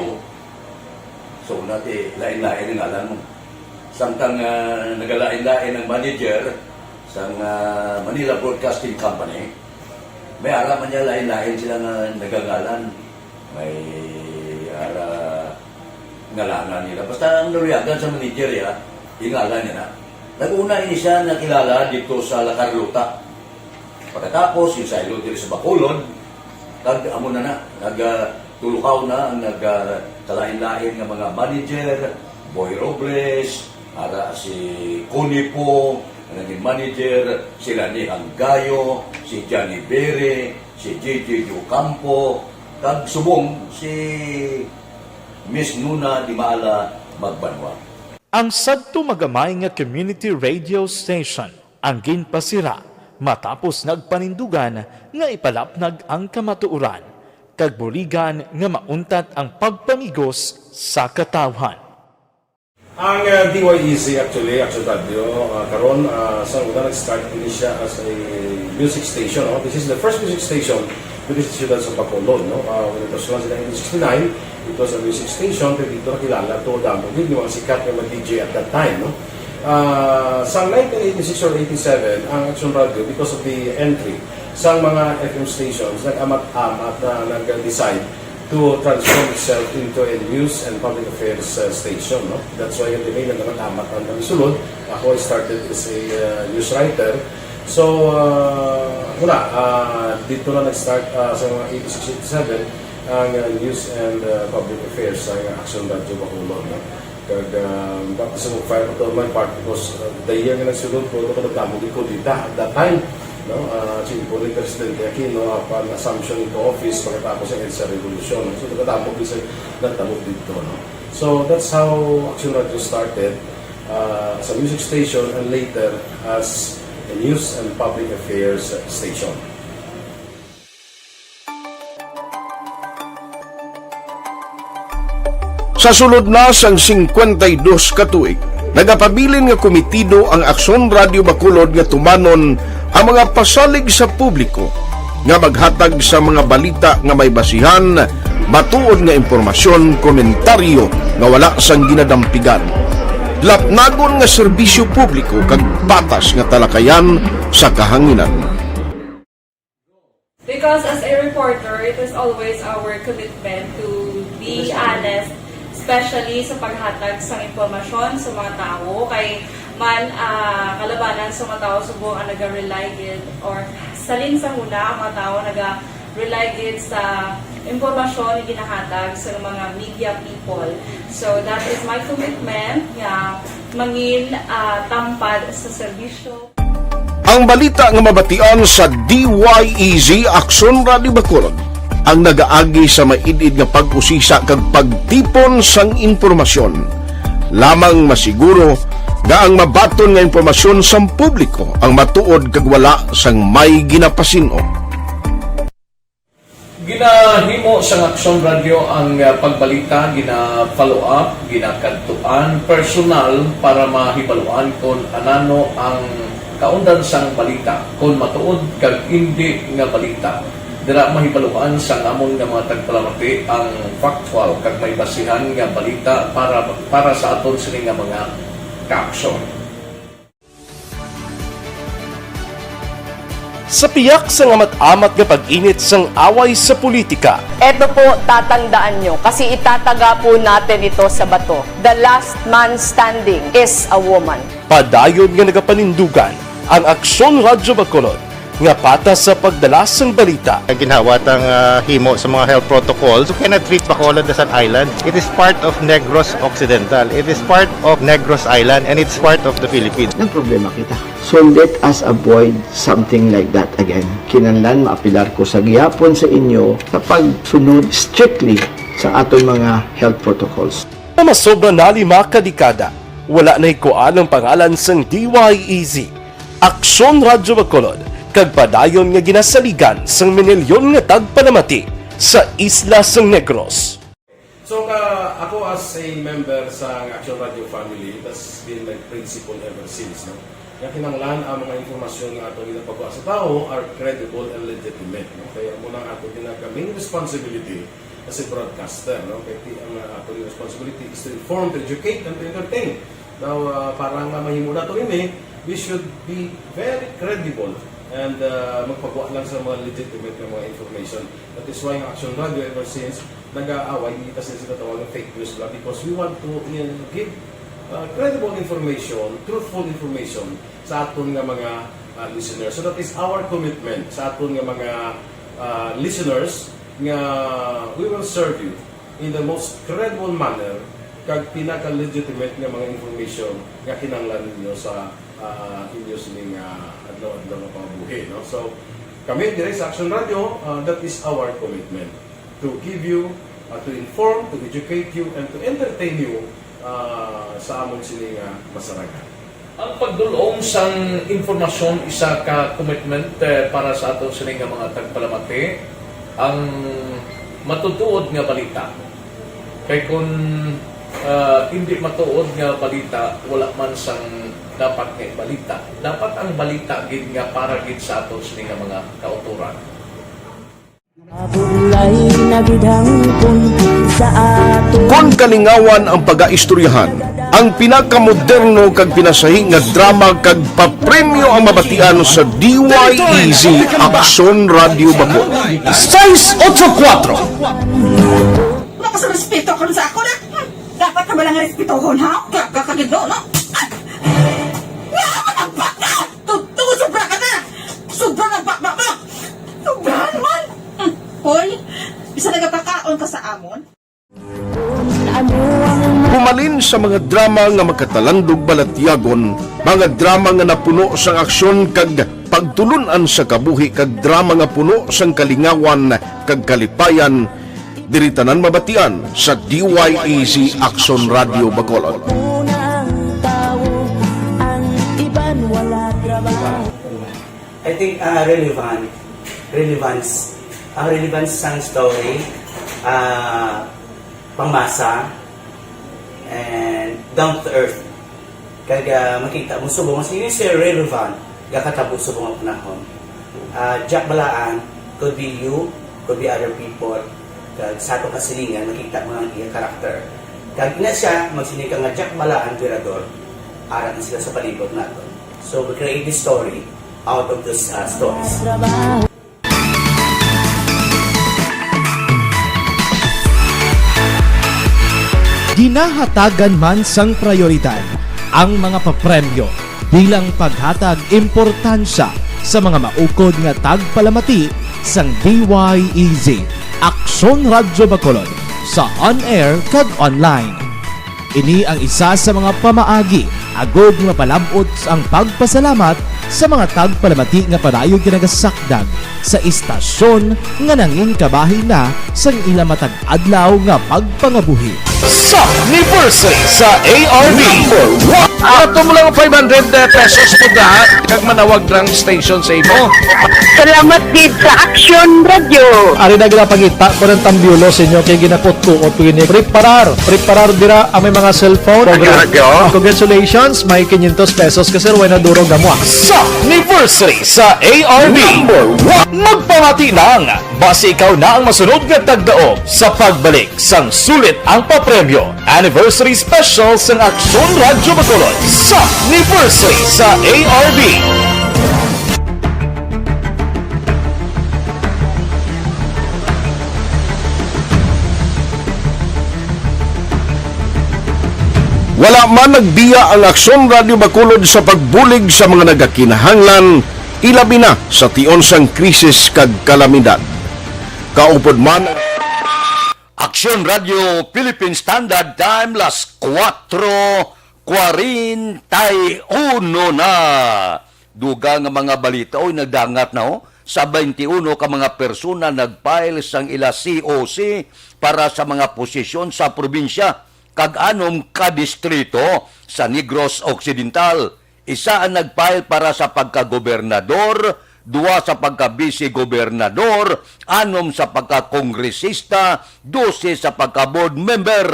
so natin lain-lain ang alam mo. Samtang nagalain-lain ang manager sa Manila Broadcasting Company, may araman niya lain-lain sila nga nagagalan. May ngalanan nila. Basta ang naruyagan sa manager ya, ingalan niya na. Nag-una ini siya nakilala dito sa La Carlota. Pagkatapos, yung sa ilo dito sa Bacolod, amo na nagtulukaw na ang nagkalain-lain ng mga manager, Boy Robles, ara si Conipo, naging manager, sila ni Hanggayo, si Johnny Bere, si JJ Ocampo, kag subong si Miss Nuna Di Maala Magbanwa. Ang sadto magamay nga community radio station ang ginpasira matapos nagpanindugan nga ipalapnag ang kamatuoran kag buligan nga mauntat ang pagpamigos sa katawhan. Ang DYEZ actually, Aksyon Radio, karon sa una nag-start din siya as a music station. No? This is the first music station with this ciudad sa Bacolod. No? When it was launched in 1969, it was a music station, pero dito nakilala to damo din yung mga sikat na DJ at that time. No? Sa 1986 or 87, ang Aksyon Radio, because of the entry sa mga FM stations, nag-amat-amat na nag-decide to transform itself into a news and public affairs station. No? That's why yung dinay na naman-amat ang namisulod. Ako started as a news writer. So, dito na nag-start sa mga 86-87 ang news and public affairs sa Aksyon Radio Bacolod. No? Bakit sa mag-fire ko to my part because the year nga nagsulod ko, ito ko nagdamog ko dito at that time. No, po ni Presidente Aquino upon assumption into office pagkatapos ng EDSA Revolution. So, nagdamog dito. No? So, that's how Aksyon Radio started as a music station and later as a news and public affairs station. Sa sulod na sang 52 katuig, nagapabilin nga komitido ang Aksyon Radio Bacolod nga tumanon ang mga pasalig sa publiko nga maghatag sa mga balita nga may basihan, matuod nga impormasyon, komentaryo nga wala sang ginadampigan. Lapnagon nga serbisyo publiko kag patas nga talakayan sa kahanginan. Because as a reporter, it is always our commitment to be honest, especially sa paghatag sa impormasyon sa mga tao kay man kalabanan sa mga tao subong ang naga-rely gid or salin sa huna ang mga tao naga-rely gid sa impormasyon na ginahatag sa mga media people. So that is my commitment nga mangin tampad sa serbisyo. Ang balita nga mabatian sa DYEZ Aksyon Radio Bacolod ang nagaagi sa maidid nga pag-usisa kag pagtipon sang impormasyon. Lamang masiguro nga ang mabaton nga impormasyon sang publiko ang matuod kag wala sang may ginapasino. Ginahimo sa Aksyon Radio ang pagbalita, gina-follow up, ginakadtuan personal para mahibaluan kung anano ang kaundan sang balita, kung matuod kag hindi nga balita. Dira mahibaluan sang amon nga mga tagpalamati ang factual kag may basihan nga balita para sa aton sini nga mga kaaksyon. Sa piyak sa amat-amat nga pag-init sang away sa politika. Eto po, tatandaan nyo, kasi itataga po natin ito sa bato. The last man standing is a woman. Padayon nga nagapanindugan ang Aksyon Radio Bacolod nga patas sa pagdalas ng balita. Ginhawat ang himo sa mga health protocols. You cannot treat Bacolod as an island. It is part of Negros Occidental. It is part of Negros Island and it's part of the Philippines. Ang problema kita. So let us avoid something like that again. Kinahanglan maapilar ko sa gihapon sa inyo sa pagsunod strictly sa aton mga health protocols. Masobra na 5 kadekada, wala na ikuan ang pangalan sang DYEZ, Aksyon Radio Bacolod, kag padayon nga ginasaligan sang minilyon nga tagpanamati sa isla sang Negros. So ako as a member sa Action Radio family, that's been my principle ever since. No? Yung kinanglan ang mga informasyon nga ato ginapagawa sa tao are credible and legitimate. No? Kaya muna ato ginagawing responsibility as a broadcaster. No? Kaya ang ato responsibility is to inform, to educate, and to entertain. Now, parang mahimo na ito rin we should be very credible and magpagawa lang sa mga legitimate na mga information. That is why ang Action Radio ever since nag-aaway, hindi kasi sila tawag ng fake news lang because we want to give credible information, truthful information sa aton nga mga listeners. So that is our commitment sa aton nga mga listeners nga we will serve you in the most credible manner kag pinaka-legitimate nga mga information nga kinahanglan ninyo sa inyo sining adlaw-adlaw nga pamumuhi. No? So, kami dire sa Action Radio, that is our commitment to give you, to inform, to educate you, and to entertain you sa amon sining masaragan. Ang pagdulong sang informasyon isa ka commitment para sa aton sining mga tagpalamati ang matutuod nga balita. Kay kung hindi matuod nga balita, wala man sang dapat nga balita. Dapat ang balita gid nga para gid sa aton sining mga kauturan. Kung kalingawan ang pag-aistoryahan, ang pinakamoderno kag pinasahi nga drama kag papremyo ang mabatian sa DYEZ Aksyon Radio Bacolod. 684 Wala ka sa respeto ka sa ako na. Dapat ka ba lang respetohon ha? Kakagino, no? Nakakatagpak na! Tutugo, sobra ka na! Sobra ng bakbak mo! Sobra naman! Hoy, bisa nagapakaon ka sa amon? Pumalin sa mga drama nga magkatalandog balatyagon, mga drama nga napuno sang aksyon kag pagtulunan sa kabuhi kag drama nga puno sang kalingawan kag kalipayan, diri tanan mabatian sa DYEZ Aksyon Radio Bacolod. I think relevance sang story, pangmasa, and down to earth. Kaya makita mo subong, mas yun siya relevant, kakatabo subong ang panahon. Jack Balaan, could be you, could be other people, kag sa itong kasilingan, makita mo ang iyang karakter. Kag ina siya, magsinig ka nga Jack Balaan, Virador, arat na sila sa palibot natin. So we create this story out of these stories. Ginahatagan man sang prioridad ang mga papremyo bilang paghatag importansya sa mga maukod nga tagpalamati sang DYEZ Aksyon Radyo Bacolod sa on-air kag online. Ini ang isa sa mga pamaagi agod nga mapalabot ang pagpasalamat sa mga tagpalamati nga padayon ginagasakdag sa istasyon nga nangin kabahin na sang ila matag adlaw nga pagpangabuhi. Sa anniversary sa ARV ato mo lang 500 pesos po kag manawag lang station sa imo. Salamat gid sa Aksyon Radio. Ari na ginapangita ko ng tambyulo sa inyo kay ginapot ko o pwini preparar dira ang may mga cellphone. Congratulations, may 500 pesos kasi way na durog mo. Sa anniversary sa ARV magpamati nang base ikaw na ang masunod nga tagdaog sa pagbalik sang sulit ang papremyo. Anniversary special sang Aksyon Radyo Bacolod sa anniversary sa ARV. Wala man nagbiya ang Aksyon Radio Bacolod sa pagbulig sa mga nagakinahanglan, ilabi na sa tion sang krisis kag kalamidad. Kaupod man Aksyon Radio Philippine Standard Time las 4:41 na. Duga nga mga balita oy nagdangat na sa 21 ka mga persona nagfile sang ila COC para sa mga posisyon sa probinsya kag anom ka distrito sa Negros Occidental. Isa ang nagfile para sa pagkagobernador, 2 sa pagka-vice-gobernador, 6 sa pagka-kongresista, 12 sa pagka-board member.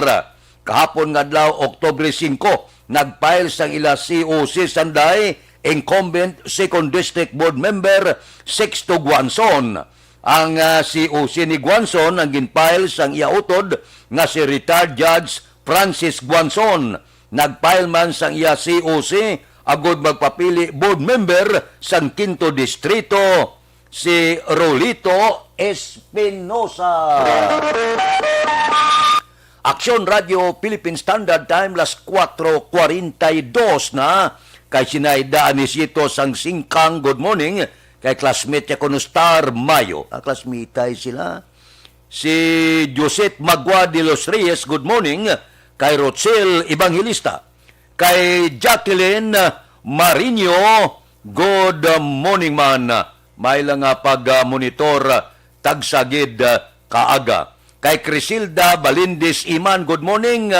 Kahapon nga adlaw Oktubre 5, nagfile sang ila COC sanday incumbent 2nd District Board Member Sixto Guanzon. Ang COC ni Guanzon ang ginfile sang iautod nga si retired Judge Francis Guanzon. Nagfile man sang iya COC agod magpapili board member sang 5th Distrito si Rolito Espinosa. Aksyon Radio Philippine Standard Time las 4:42 na. Kay Sinayda Anisito sang Singkang, good morning. Kay classmate niya kuno Star Mayo. Classmate sila. Si Josette Magua de los Reyes, good morning. Kay Rochelle Evangelista. Kay Jacqueline Marino, good morning man. May lang pag-monitor tagsagid kaaga. Kay Crisilda Balindis Iman, good morning.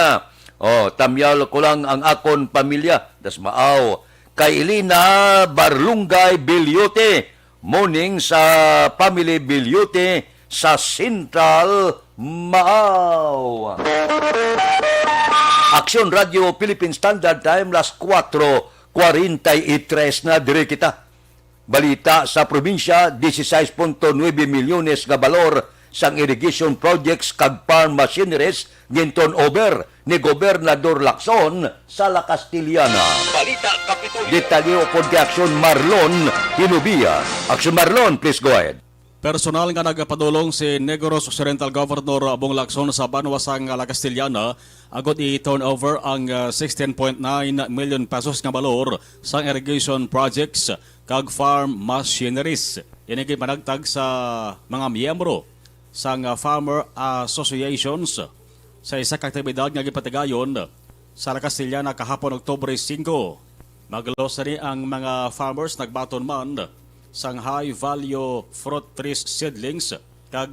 Tamyal ko lang ang akon pamilya. Das maaw. Kay Elina Barlungay Bilyote, morning sa family Bilyote sa Central Maaw. Aksyon Radio Philippine Standard Time las 4:43 na dire kita. Balita sa probinsya, 16.9 milyones nga balor sang irrigation projects kag farm machineries ginton over ni Gobernador Lacson sa La Castillana. Balita Kapitulo. Detalyo po di Aksyon Marlon Hinubia. Aksyon Marlon, please go ahead. Personal nga nagapadulong si Negros Occidental Governor Bong Lacson sa banwasang La Castillana agad i-turn over ang 16.9 million pesos nga balor sa irrigation projects kag farm machineries. Yan ay panagtag sa mga miyembro sang farmer associations sa isa ka aktibidad nga gipatigayon sa La Castillana kahapon Oktubre 5. Maglosary ang mga farmers nagbaton man sang high value fruit trees seedlings kag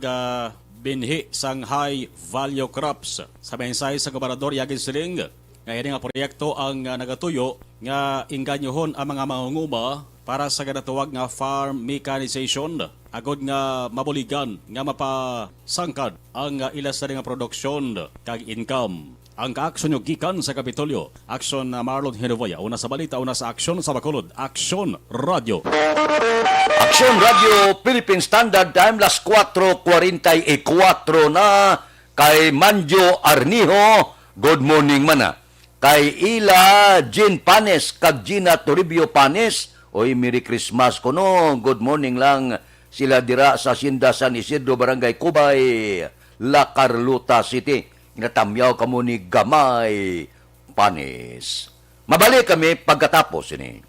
binhi sang high value crops. Sa mensahe sa gobernador Yagin Siling nga ini nga proyekto ang nagatuyo nga inganyohon ang mga mangunguma para sa ganatuwag nga farm mechanization agod nga mabuligan nga mapasangkad ang ilas na nga produksyon kag income. Ang kaaksyon yung gikan sa Kapitolyo. Aksyon Marlon Hinovaya. Una sa balita, una sa Aksyon sa Bacolod. Aksyon Radio. Aksyon Radio Philippine Standard Time las 4:44 na. Kay Manjo Arnijo, good morning mana. Kay Ila Jean Panes kag Gina Toribio Panes, oy Merry Christmas ko no. Good morning lang sila dira sa Hacienda San Isidro, Barangay Cubay, La Carlota City. Natamyaw kamo ni Gamay Panis. Mabalik kami pagkatapos ini.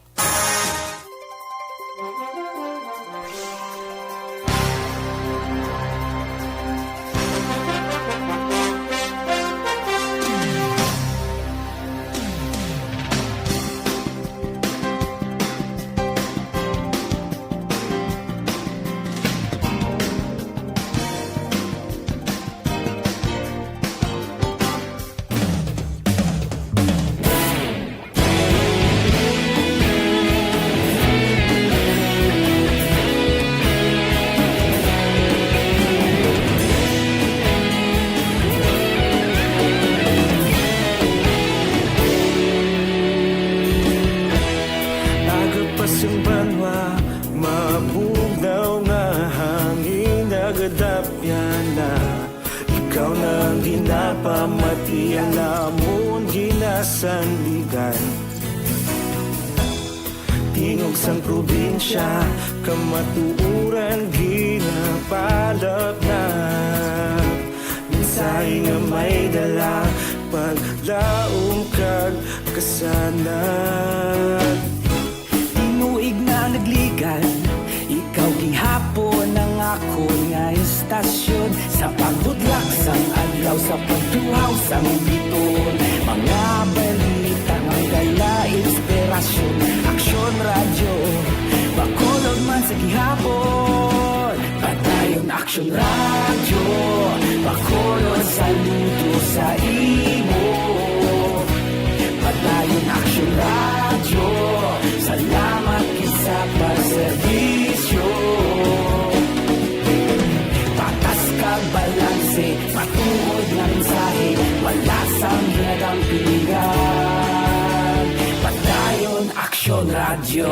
lamon ginasandigan. Tingog sang probinsya, kamatuuran ginapalap na. Minsay nga may dala, paglaom kag kasanag. Tinuig na nagligan, ikaw gihapon ang ako nga istasyon. Sa pagbutlak sang adlaw, sa pagtuhaw sang biton. Mga balita nga gala inspirasyon. Aksyon radyo, bakolod man sa gihapon. Padayon aksyon radyo, bakolod saludo sa imo. Padayon aksyon radyo, salamat kisa pagserbisyo. Patas kag balanse, matuod na mensahe, wala sang hinagang pilihan. Padayon aksyon radyo.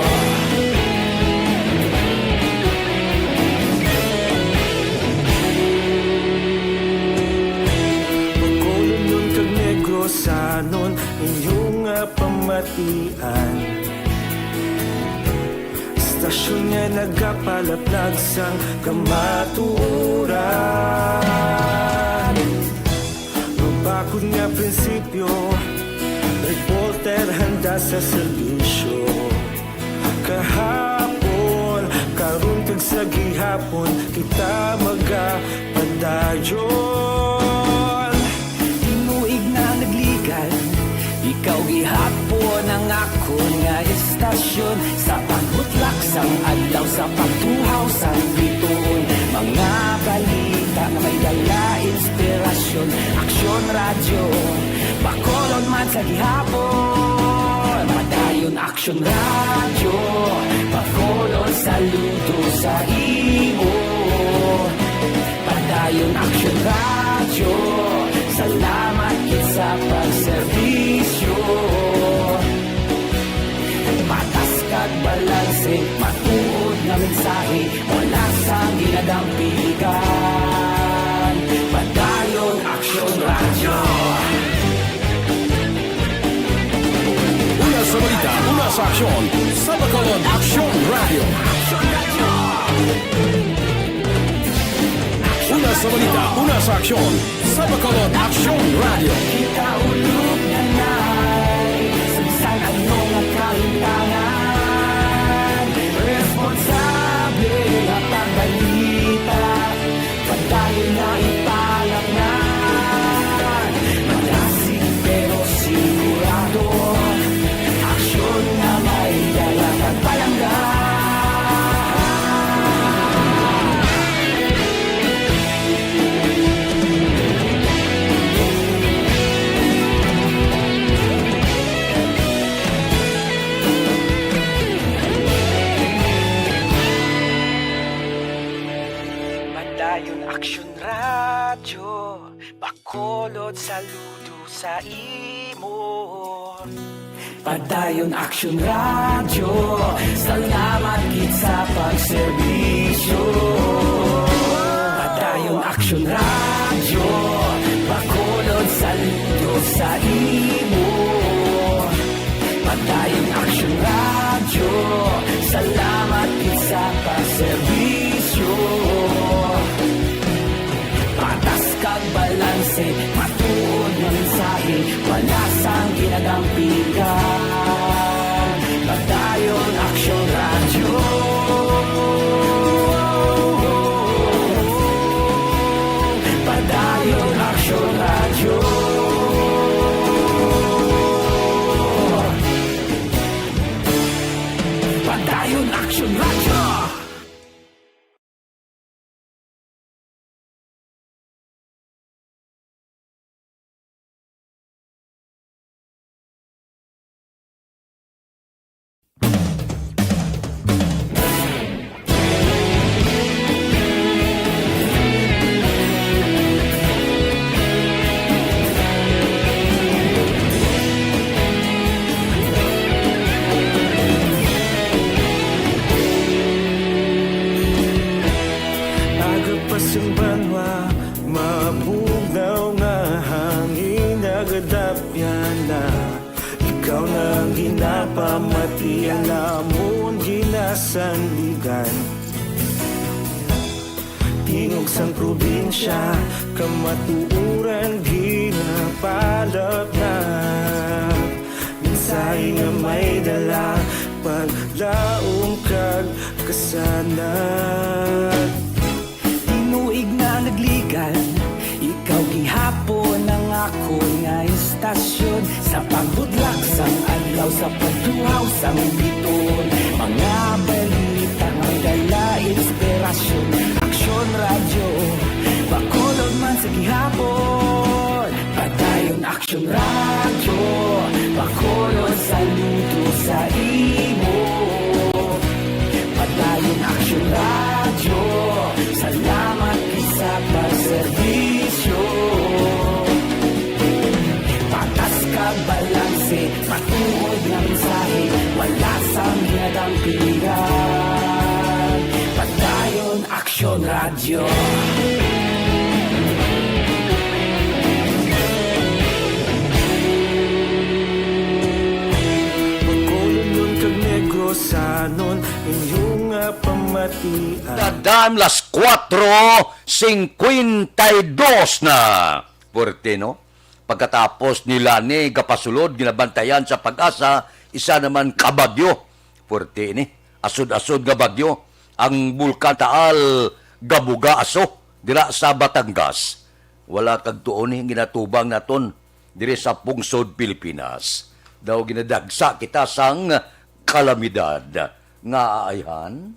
Bacolod nun kag Negrosanon, inyong pamatian. Istasyon nga nagapalaplag sang kamaturan. Mabakod nga prinsipyo, reporter handa sa serbisyo. Kahapon, karon kag sa gihapon, kita magapadayon. Tinuig na nagligan, ikaw gihapon ang ako nga istasyon. Sa pagbutlak sang adlaw, sa pagtuhaw sang biton. Mga balita na may dala inspirasyon. Aksyon radyo, bakolod man sa gihapon. Padayon aksyon radyo, bakolod saludo sa imo. Padayon aksyon radyo, salamat sa pagserbisyo. Patas kag balanse, matuod nga mensahe, wala sang ginagang piligan. Padayon aksyon radyo. Una sa balita, una sa aksyon, sa Bacolod Aksyon Radio. Una sa balita, una sa aksyon, sa Bacolod Aksyon Radio. Kita ulog na na'y Samsan ano nga kahintangan. Responsable na pagbalita, padayon na ipalaknan. Malasig pero sigurado, aksyon na may dalang at palanggan. Padayon aksyon radyo, bakolod saludo sa imo. Padayon aksyon radyo, salamat gid sa pagserbisyo. Padayon aksyon radyo, bakolod saludo sa imo. Padayon aksyon radyo, salamat gid sa pagserbisyo. Patas kag balanse, matuod nga mensahe, wala sang ginagang piligan. Padayon aksyon radyo. Padayon aksyon radyo. Padayon aksyon radyo. tapya na. Ikaw nang ginapamati ang amon ginasandigan. Tingog sang probinsya, kamatuuran ginapalap na. Minsay nga may dala, paglaong kag kasanat. Tinuig na nagligan, ikaw gihapon ang ako nga istasyon. Sa pagbudlak sang adlaw, sa pagtuhaw sang biton. Mga balita may dala inspirasyon. Aksyon radyo, Bacolod man sa gihapon. Padayon Aksyon radyo, Bacolod saludo sa imo. Padayon Aksyon radyo, salamat sa pagserbisyo. Patas ka balanse, patuod na mensahe, wala sang hinadang pilihan. Padayon Aksyon radyo. Sanon inyong pamatian. Dadam las 4:52 na. Puerte, no? Pagkatapos nila ni gapasulod, ginabantayan sa Pag-asa, isa naman kabagyo. Puerte ni, asod-asod nga bagyo. Ang bulkan Taal Gabuga Aso, dira sa Batangas. Wala kag tuon ginatubang naton diri sa pungsod Pilipinas. Daw ginadagsa kita sang kalamidad nga aayhan.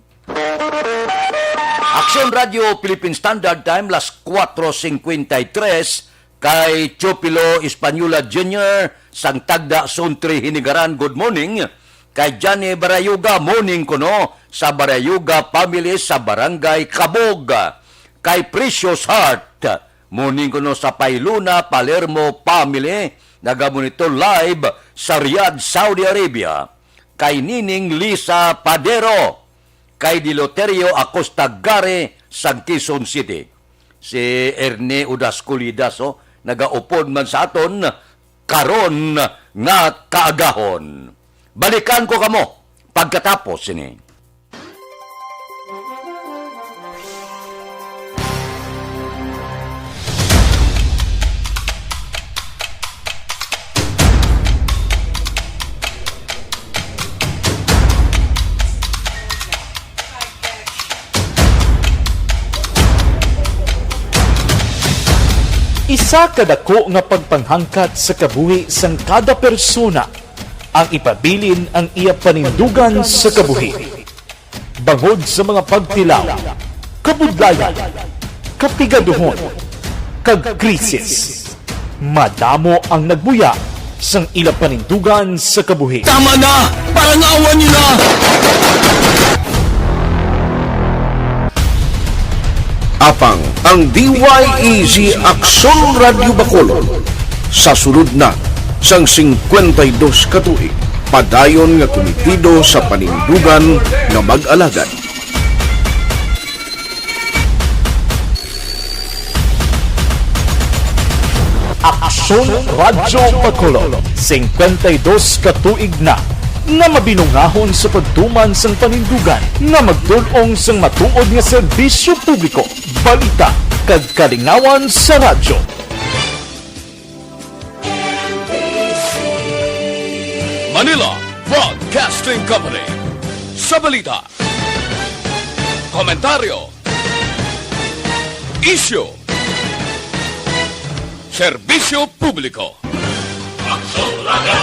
Aksyon Radio Philippine Standard Time las 4:53 kay Chopilo Espanola Jr. sang Tagda Sontri Hinigaran. Good morning. Kay Johnny Barayuga, morning kuno sa Barayuga family sa Barangay Kabog. Kay Precious Heart, morning kuno sa Pailuna Palermo family, nagamonitor live sa Riyadh, Saudi Arabia. Kay Nining Lisa Padero, kay Diloterio Acosta Gare sa Quezon City. Si Erne Udasculidas, nagaupod man sa aton karon nga kaagahon. Balikan ko kamo pagkatapos ini. Isa kadako nga pagpanghangkat sa kabuhi sang kada persona ang ipabilin ang iya panindugan sa kabuhi. Bangod sa mga pagtilaw, kabudlayan, kapigaduhon, kag krisis. Madamo ang nagbuya sang ila panindugan sa kabuhi. Tama na! Parang awan niyo na! Apang ang DYEZ Aksyon Radio Bacolod sa sulod na sang 52 katuig, padayon nga komitido sa panindugan nga mag-alagad. Aksyon Radio Bacolod, 52 katuig na nga mabinungahon sa pagtuman sang panindugan nga magdulong sang matuod nga serbisyo publiko, balita kag kalingawan sa radyo. Manila Broadcasting Company. Sa balita, komentaryo, isyu, serbisyo publiko. Aksyon Radio!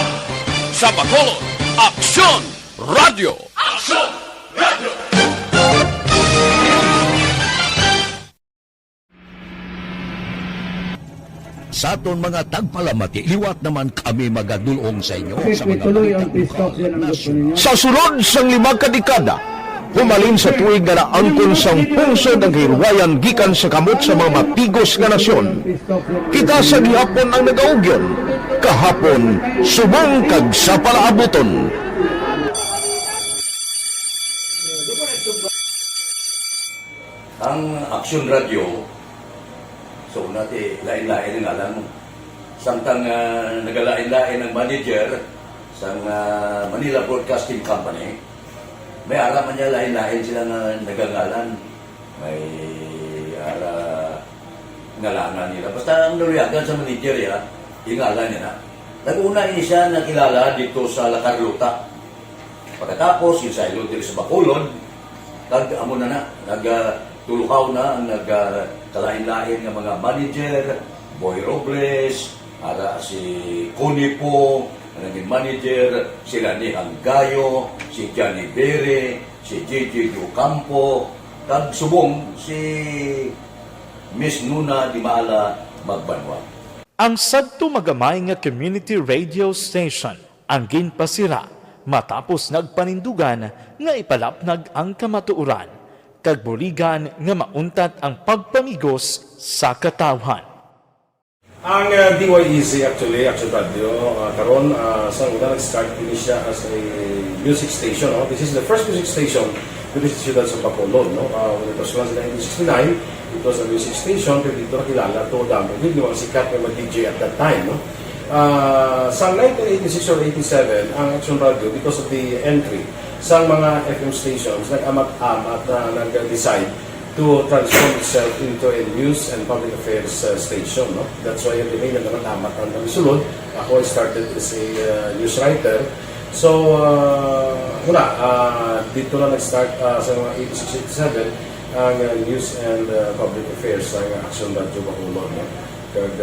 Sa Bacolod, Aksyon Radio! Aksyon Radio! Sa aton mga tagpalamati, liwat naman kami magadulong sa inyo sa mga Sa sulod sang 5 kadekada, humalin sa tuig nga naangkon sang pungsod ang hirwayan gikan sa kamot sa mga mapigos nga nasyon. Kita sa gihapon ang nagaugyon, kahapon subong kag sa palaabuton. Ang Aksyon Radio, so natin lain-lain ang alam mo. Samtang nagalain-lain ng manager sa Manila Broadcasting Company, may araman niya lain-lain sila na nagangalan. May ngalanan nila. Basta ang naluyagan sa manager ya, ingalan niya na. Nag-una siya nakilala dito sa La Carlota. Pagkatapos, yung sa ilo dito sa Bacolod, nag-amo na, nagtulukaw na ang nagkalain-lain ng mga manager, Boy Robles, ara si Cunipo, naging manager, sila ni Hanggayo, si Johnny Bere, si JJ Ducampo, subong si Miss Nuna Di Maala Magbanwa. Ang sadto magamay nga community radio station ang ginpasira matapos nagpanindugan nga ipalapnag ang kamatuuran kag buligan nga mauntat ang pagpamigos sa katawhan. Ang DYEZ actually Radio, karon sa una nag-start din siya as a music station. No? This is the first music station with the Ciudad sa Bacolod. No? When it was launched in 1969, it was a music station, pero dito nakilala to dami. Hindi mga sikat na mag-DJ at that time. No? Sa 1986 or 87, ang Action Radio, because of the entry sa mga FM stations, nag-amat-amat na nag-decide to transform itself into a news and public affairs station. No? That's why yung remain na naman-amat ang namisulod. Ako started as a news writer. So, dito na nag-start sa mga 86-87 ang news and public affairs ng Action Radio Bacolod. No? Kag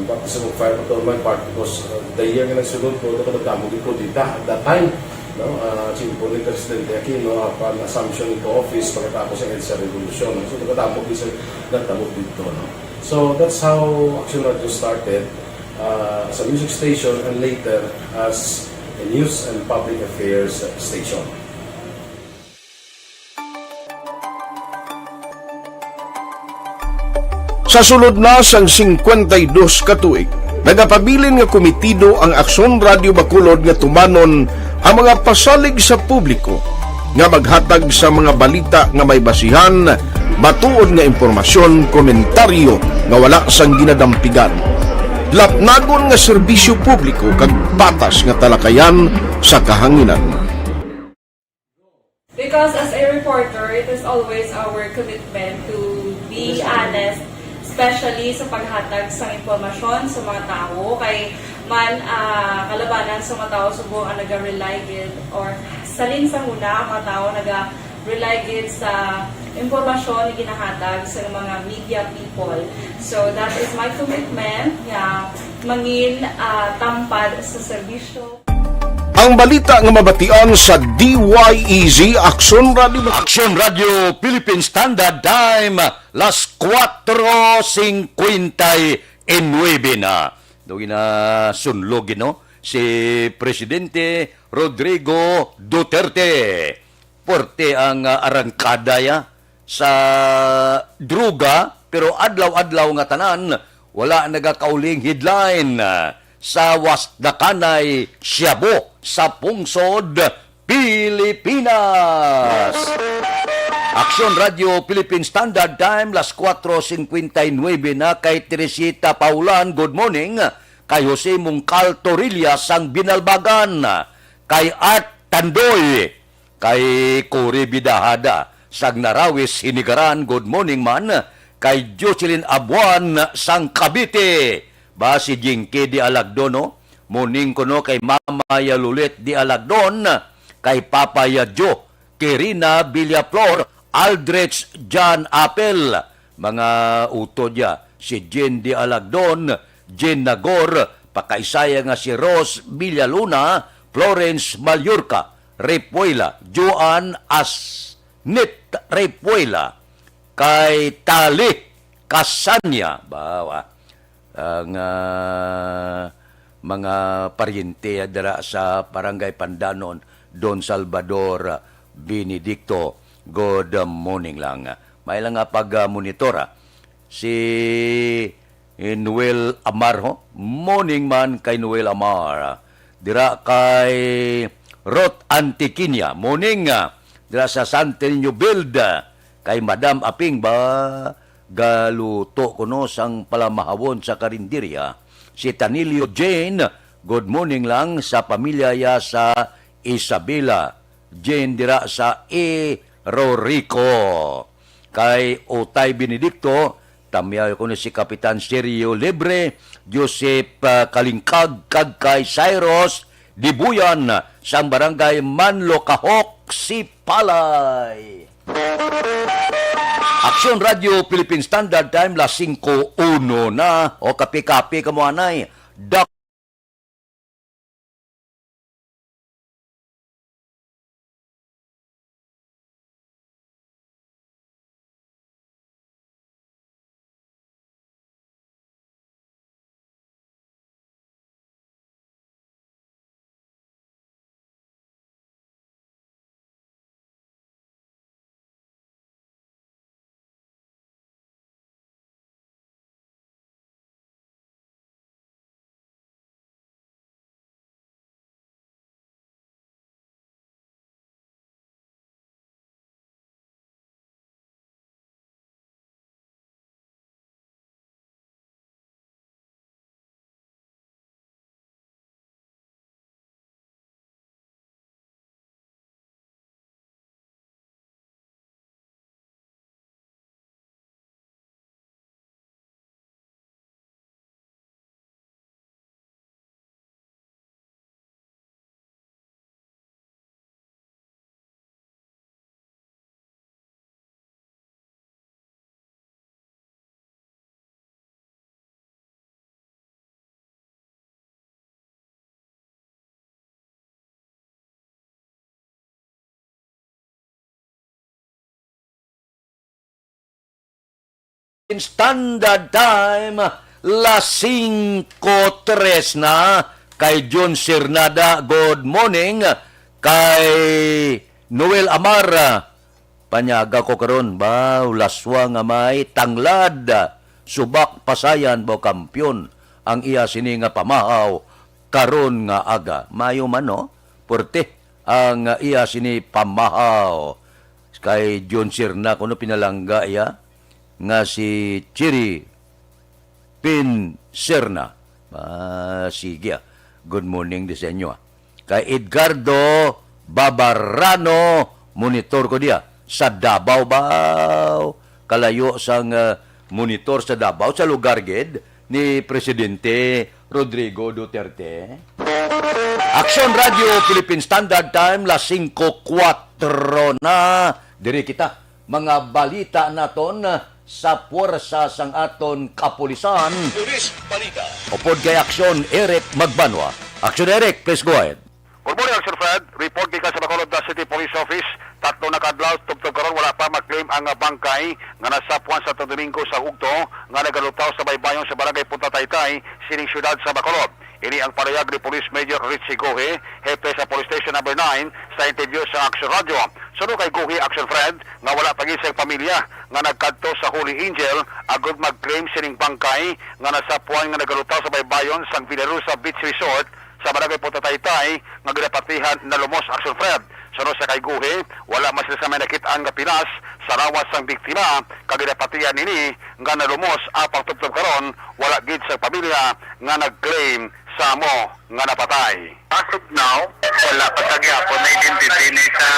baptisa mo fire to my part because the year nga nagsunod ko, nakadamog ko dito at that time. No, po ni Presidente Aquino upon assumption into office pagkatapos ng EDSA Revolution. So, nagkatapos isa nagtabog dito. No? So, that's how Action Radio started as a music station and later as a news and public affairs station. Sa sulod na sang 52 ka tuig, nagapabilin nga komitido ang Aksyon Radio Bacolod nga tumanon ang mga pasalig sa publiko nga maghatag sa mga balita nga may basihan, matuod nga impormasyon, komentaryo nga wala sang ginadampigan. Lapnagon nga serbisyo publiko kag patas nga talakayan sa kahanginan. Because as a reporter, it is always our commitment to be honest, especially sa paghatag sa impormasyon sa mga tao, kay man kalabanan sa mga tao subong ang naga-rely gid or salin sa una ang mga tao naga-rely gid sa impormasyon na ginahatag sa mga media people. So that is my commitment nga mangin tampad sa serbisyo. Ang balita nga mabatian sa DYEZ Aksyon Radio Philippine Standard Time, las 4:59 na. Doon na sunlogin, no? Si Presidente Rodrigo Duterte. Porte ang arangkada ya sa druga, pero adlaw-adlaw nga tanan, wala nagakauling headline sa Wasdakanay, Siabo, sa Pungsod, Pilipinas. Aksyon Radio Philippine Standard Time, las 4:59 na kay Teresita Paulan, good morning. Kay Jose Mungcal Torilla sang Binalbagan, kay Art Tandoy, kay Cory Bidahada sang Narawis Hinigaran, good morning man. Kay Jocelyn Abuan sang Cavite, ba si Jinky Di Alagdon, no? Morning ko no kay Mama Yalulit Di Alagdon, kay Papa Yadjo, Kirina Villaflor, Aldrich John Apel, mga utod ya, si Jen Di Alagdon, Jen Nagor, pakaisaya nga si Rose Villaluna, Florence Mallorca, Repuela, Joan Asnit Repuela, kay Tali Kasanya, bawa, ang mga paryente dara sa Barangay Pandanon, Don Salvador Benedicto, good morning lang. May lang nga pag-monitora si Noel Amar, ho? Morning man kay Noel Amar. Dira kay Rot Antiquinia, morning dira sa San Telmo Build, kay Madam Aping ba galuto kuno sang palamahawon sa karinderya. si Tanilio Jane. Good morning lang sa pamilya ya sa Isabela Jane dira sa Rorico. Kay Otay Benedicto, tamyaw ko ni si Kapitan Sergio Libre, Joseph Kalingkag, kag kay Cyrus Dibuyan sa barangay Manlocahok, Sipalay. Aksyon Radio Philippine Standard Time, las 5:01 na. O kapi-kapi ka mo, anay. Standard Time, las 5:03 na. Kay John Cernada, good morning. Kay Noel Amara, panyaga ko karon, baw laswa nga may tanglad, subak pasayan bo kampyon ang iya sini nga pamahaw karon nga aga. Mayo man no, porte ang iya sini pamahaw. Kay John Cernada kuno pinalangga iya nga si Chiri Pinserna. Sige. Good morning di sa inyo. Kay Edgardo Babarano, monitor ko diya sa Davao baw. Kalayo sang monitor sa Davao sa lugar gid ni Presidente Rodrigo Duterte. Aksyon Radio Philippine Standard Time, las 5:04 na. Diri kita mga balita naton sa puwersa sang aton kapulisan. Pulis Balita. Upod kay Aksyon Eric Magbanwa. Aksyon Eric, please go ahead. Good morning, Sir Fred. Report gikan sa Bacolod City Police Office. Tatlo na kadlaw, tubtob karon wala pa mag-claim ang bangkay nga nasapuan sa Domingo sa Hugto nga nagalutaw sa baybayon sa Barangay Punta Taytay, sining syudad sa Bacolod. Ini ang parayag ni Police Major Richie Gohe, hepe sa Police Station No. 9 sa interview sa Action Radio. Suno kay Gohe, Action Fred, nga wala pag-isang pamilya nga nagkadto sa Holy Angel agud mag-claim sining bangkay nga nasapuan nga nagalutaw sa baybayon sa Villarosa Beach Resort sa Barangay Punta Taytay nga ginapatihan na lumos. Action Fred. Suno sa kay Gohe, wala man sila sa may nakitaan nga pinas sa rawas sang biktima kaginapatihan nini nga nalumos apang tubtob karon wala gid sa pamilya nga nag-claim sa mo nga napatay. As of now, wala pa sa gyapon na identity ni sa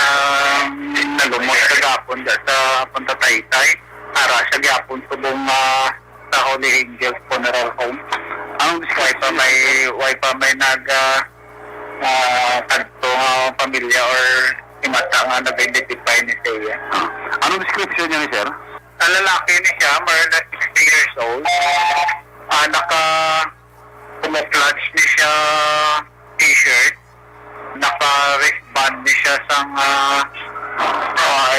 nalumos sa gyapon sa Punta Taytay para sa gyapon subong sa Holy Angels Funeral Home. Ang why pa may nag kadto pamilya or imata nga nag-identify ni siya. Anong description niya ni sir? Ang lalaki ni siya, more than 60 years old. Camouflage ni siya t-shirt, naka-wristband ni siya sang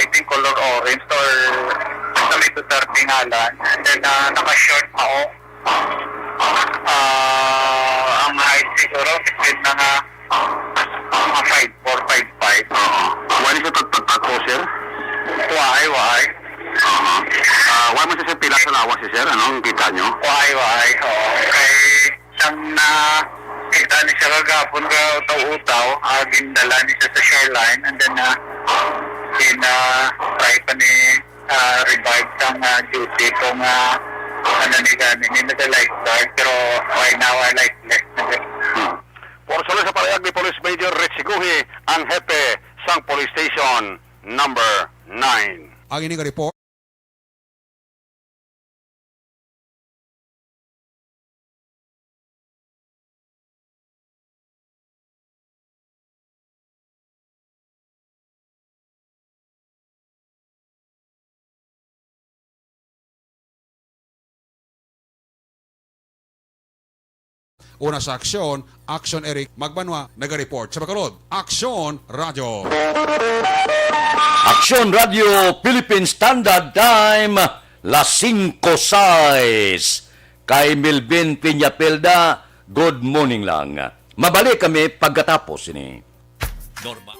I think color orange or sa may Duterte ngalan, and then naka-short ako. Ang height siguro between mga 5'4", 5'5". Wali siya tagtagtag sir? Why? Why mo siya pila sa lawas si sir? Anong kita nyo? Why? Kay siyang kita ni siya kagapon ka utaw-utaw, gindala ni siya sa shoreline, and then try pa ni revive sang duty kung ano nila, hindi na lifeguard, pero right now I lifeless na din. Por solo sa palayag ni Police Major Richie Guhi, ang hepe sang Police Station number 9. Ang ining report una sa aksyon, Action Eric Magbanwa, nag-report sa Bacolod. Action Radio. Action Radio Philippine Standard Time, las 5:06. Kay Melvin Piñapelda, good morning lang. Mabalik kami pagkatapos ini. Norma.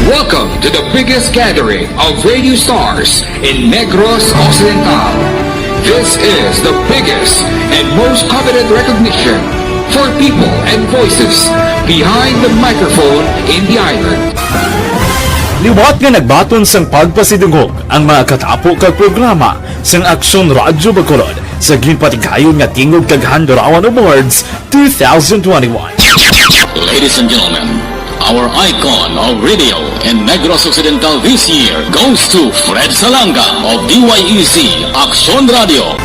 Welcome to the biggest gathering of radio stars in Negros Occidental. This is the biggest and most coveted recognition for people and voices behind the microphone in the island. Liwat nga nagbaton sang pagpasidungog ang mga katapo kag programa sang Aksyon Radyo Bacolod sa ginpatigayon nga tingog kag Handurawan Awards 2021. Ladies and gentlemen, our icon of radio in Negros Occidental this year goes to Fred Salanga of DYEC Action Radio.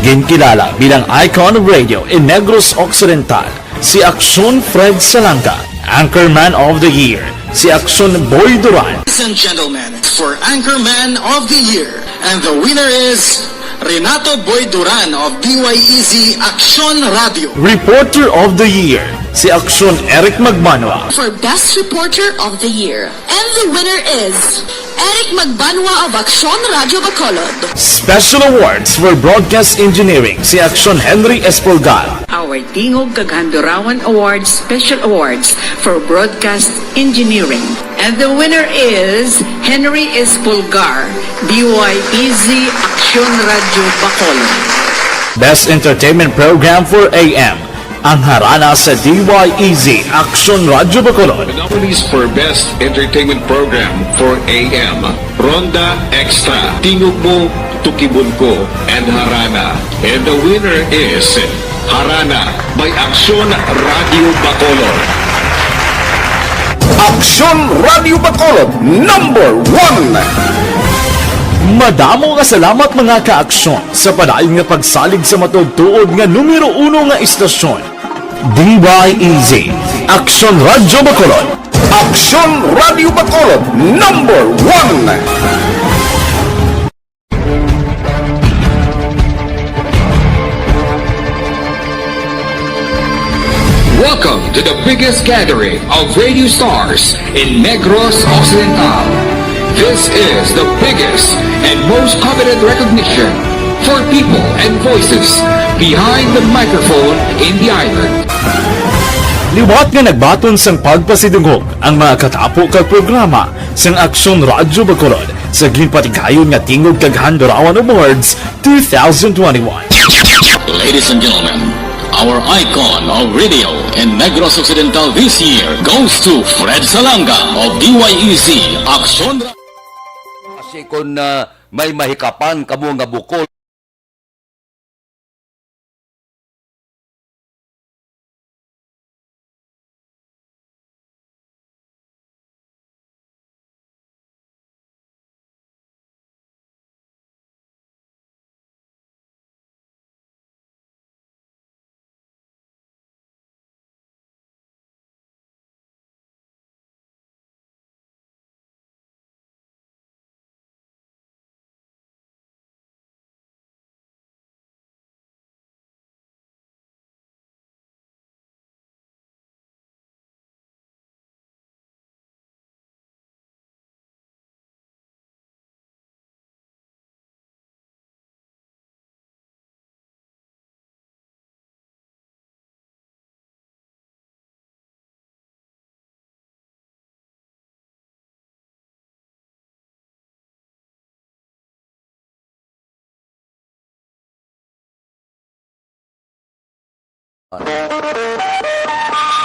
Ginkilala bilang icon of radio in Negros Occidental, si Aksyon Fred Salanga. Anchorman of the Year, si Aksyon Boy Duran. Ladies and gentlemen, for Anchorman of the Year, and the winner is Renato Boy Duran of DYEC Action Radio. Reporter of the Year, si Aksyon Eric Magbanwa. For Best Reporter of the Year, and the winner is Eric Magbanwa of Action Radio Bacolod. Special Awards for Broadcast Engineering, si Aksyon Henry Espolgar. Our Tingog Kaghandurawan Awards Special Awards for Broadcast Engineering. And the winner is Henry Espolgar, DYEZ Action Radio Bacolod. Best Entertainment Program for AM, ang harana sa DYEZ Action Radio Bacolod. Monopolies for Best Entertainment Program for AM, Ronda Extra, Tingog Mo, Tukibon Ko, and Harana. And the winner is Harana by Action Radio Bacolod. Action Radio Bacolod #1. Madamo nga salamat mga ka-aksyon sa padayon nga pagsalig sa matugtuod nga numero 1 nga istasyon. DYEZ Action Radio Bacolod. Action Radio Bacolod #1. Welcome to the biggest gathering of radio stars in Negros Occidental. This is the biggest and most coveted recognition for people and voices behind the microphone in the island. Liwat nga nagbaton sang pagpasidungog ang mga katapo kag programa sang Aksyon Radyo Bacolod sa ginpatigayon nga tingog kag Handurawan Awards 2021. Ladies and gentlemen, our icon of radio in Negros Occidental this year goes to Fred Salanga of DYEC Action. Kasi kung may mahikapan kamo nga bukol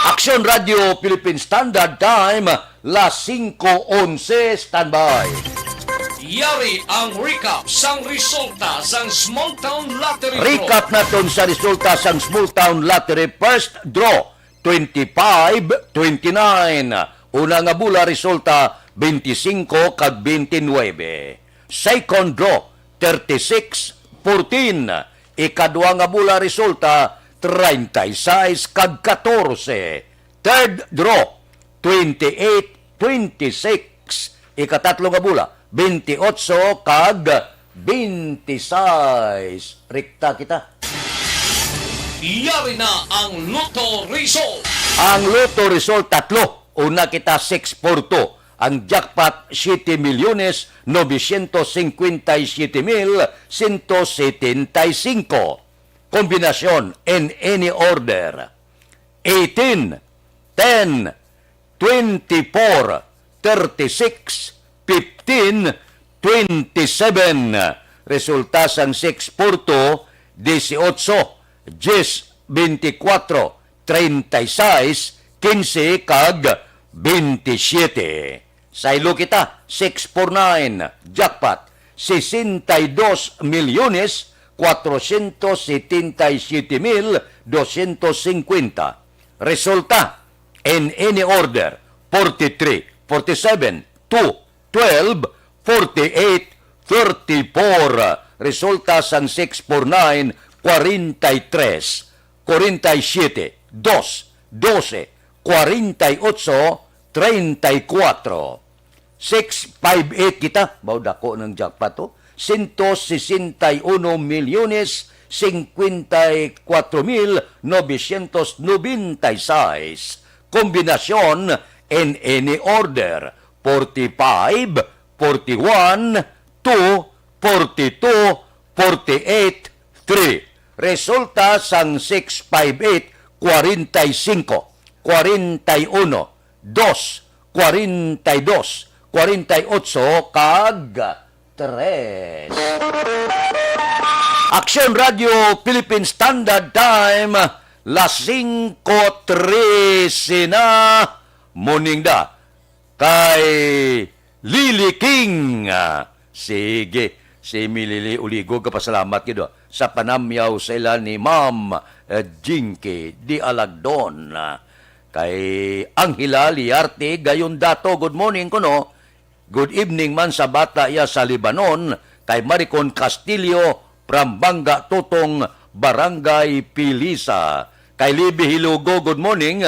Action Radio Philippine Standard Time, las 5:11, standby. Yari ang recap sang resulta sang Small Town Lottery Draw. Recap naton sa resulta sang Small Town Lottery First Draw 25-29. Una nga bula resulta 25 kag 29. Second draw 36-14. Ikadua nga bula resulta 36 kag 14. Third draw 28-26. Ikatatlo nga bula 28 kag 26. Rikta kita. Yari na ang Lotto Result. Ang Lotto Result tatlo. Una kita 6-4-2. Ang jackpot 7,957,175. Kombinasyon in any order. 18, 10, 24, 36, 15, 27. Resulta sang 6-4-2, 18, 10, 24, 36, 15 kag 27. Sa ilo kita, 649, jackpot, 62,477,250. Resulta, in any order, 43, 47, 2, 12, 48, 34. Resulta sang 649, 43, 47, 2, 12, 48, 34. 658 kita, baudako ng jackpot to. 161,054,996. Kombinasyon in any order. 45, 41, 2, 42, 48, 3. Resulta sang 658, 45, 41, 2, 42, 48, kag 3. Action Radio Philippine Standard Time, las 5:13 na. Morning da. Kay Lily King. Sige, si Milili Uligo, kapasalamat kido sa panamyaw sa ila ni Ma'am Jinky Di Alagdon. Kay Anghela Liarte gayon dato, good morning kuno. Good evening man sa bata iya sa Libanon. Kay Maricon Castillo, Prambanga Tutong, Barangay Pilisa. Kay Libby Hilugo, good morning.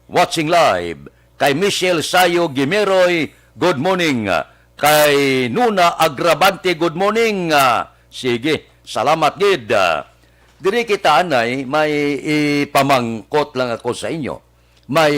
Watching live. Kay Michelle Sayo Gimeroy, good morning. Kay Nuna Agravante, good morning. Sige, salamat gid. Diri kita anay, may ipamangkot lang ako sa inyo. May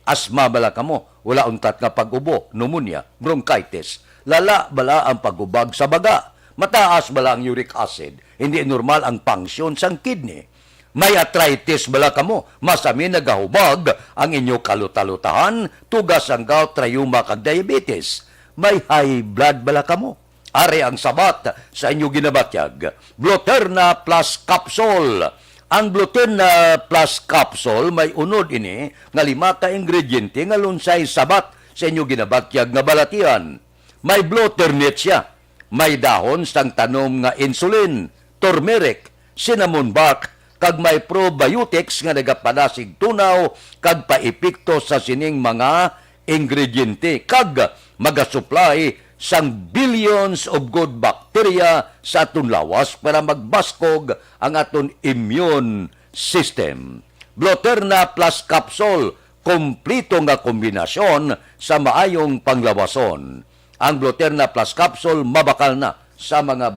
asma bala kamo, wala untat nga pag-ubo, pneumonia, bronchitis, lala bala ang pagubag sa baga, mataas bala ang uric acid, hindi normal ang function sang kidney. May arthritis bala kamo, masami nagahubag ang inyo kalutalutahan, tugas ang gout, rheuma kag diabetes. May high blood bala kamo. Are ang sabat sa inyo ginabatyag. Gluterna Plus Capsule. Ang Gluterna Plus Capsule may unod ini nga 5 ka ingrediente nga lunsay sabat sa inyo ginabatyag nga balatian. May Gluternate siya. May dahon sang tanom nga insulin, turmeric, cinnamon bark, kag may probiotics nga nagapanasig tunaw kag paipikto sa sining mga ingrediente kag magasupply sang billions of good bacteria sa aton lawas para magbaskog ang aton immune system. Gluterna Plus Capsule, kompleto nga kombinasyon sa maayong panglawason. Ang Gluterna Plus Capsule mabakal na sa mga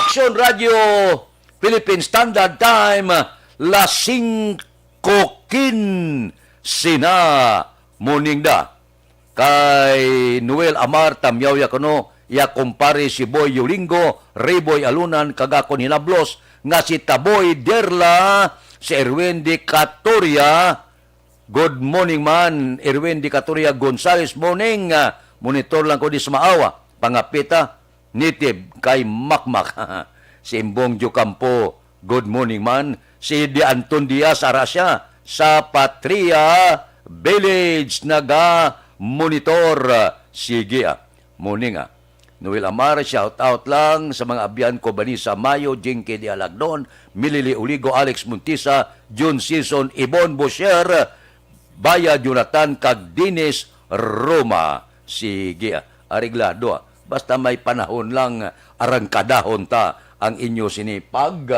Action Radio Philippine Standard Time, las 5:15 sina. Morning da. Kay Noel Amar, tamyaw ya kono, ya kumpare si Boy Yulingo, Reboy Alunan, kagakon hinablos, nga si Taboy Derla, si Erwin Di Catoria. Good morning man, Erwin Di Catoria Gonzales, morning. Monitor lang ko di sa maawa, pangapita, nitib kay Makmak. Si Imbong Jocampo, good morning man. Si Di Anton Diaz Arasya sa Patria Village naga-monitor. Sige morning Noel Amar, shout out lang sa mga abyan ko bani sa Mayo, Jinky Di Alagnon, Milili Uligo, Alex Muntisa, June Season, Ibon Bosher, Baya Jonathan, kag Dinis Roma. Sige ariglado basta may panahon lang arangkadahon ta ang inyo sinipag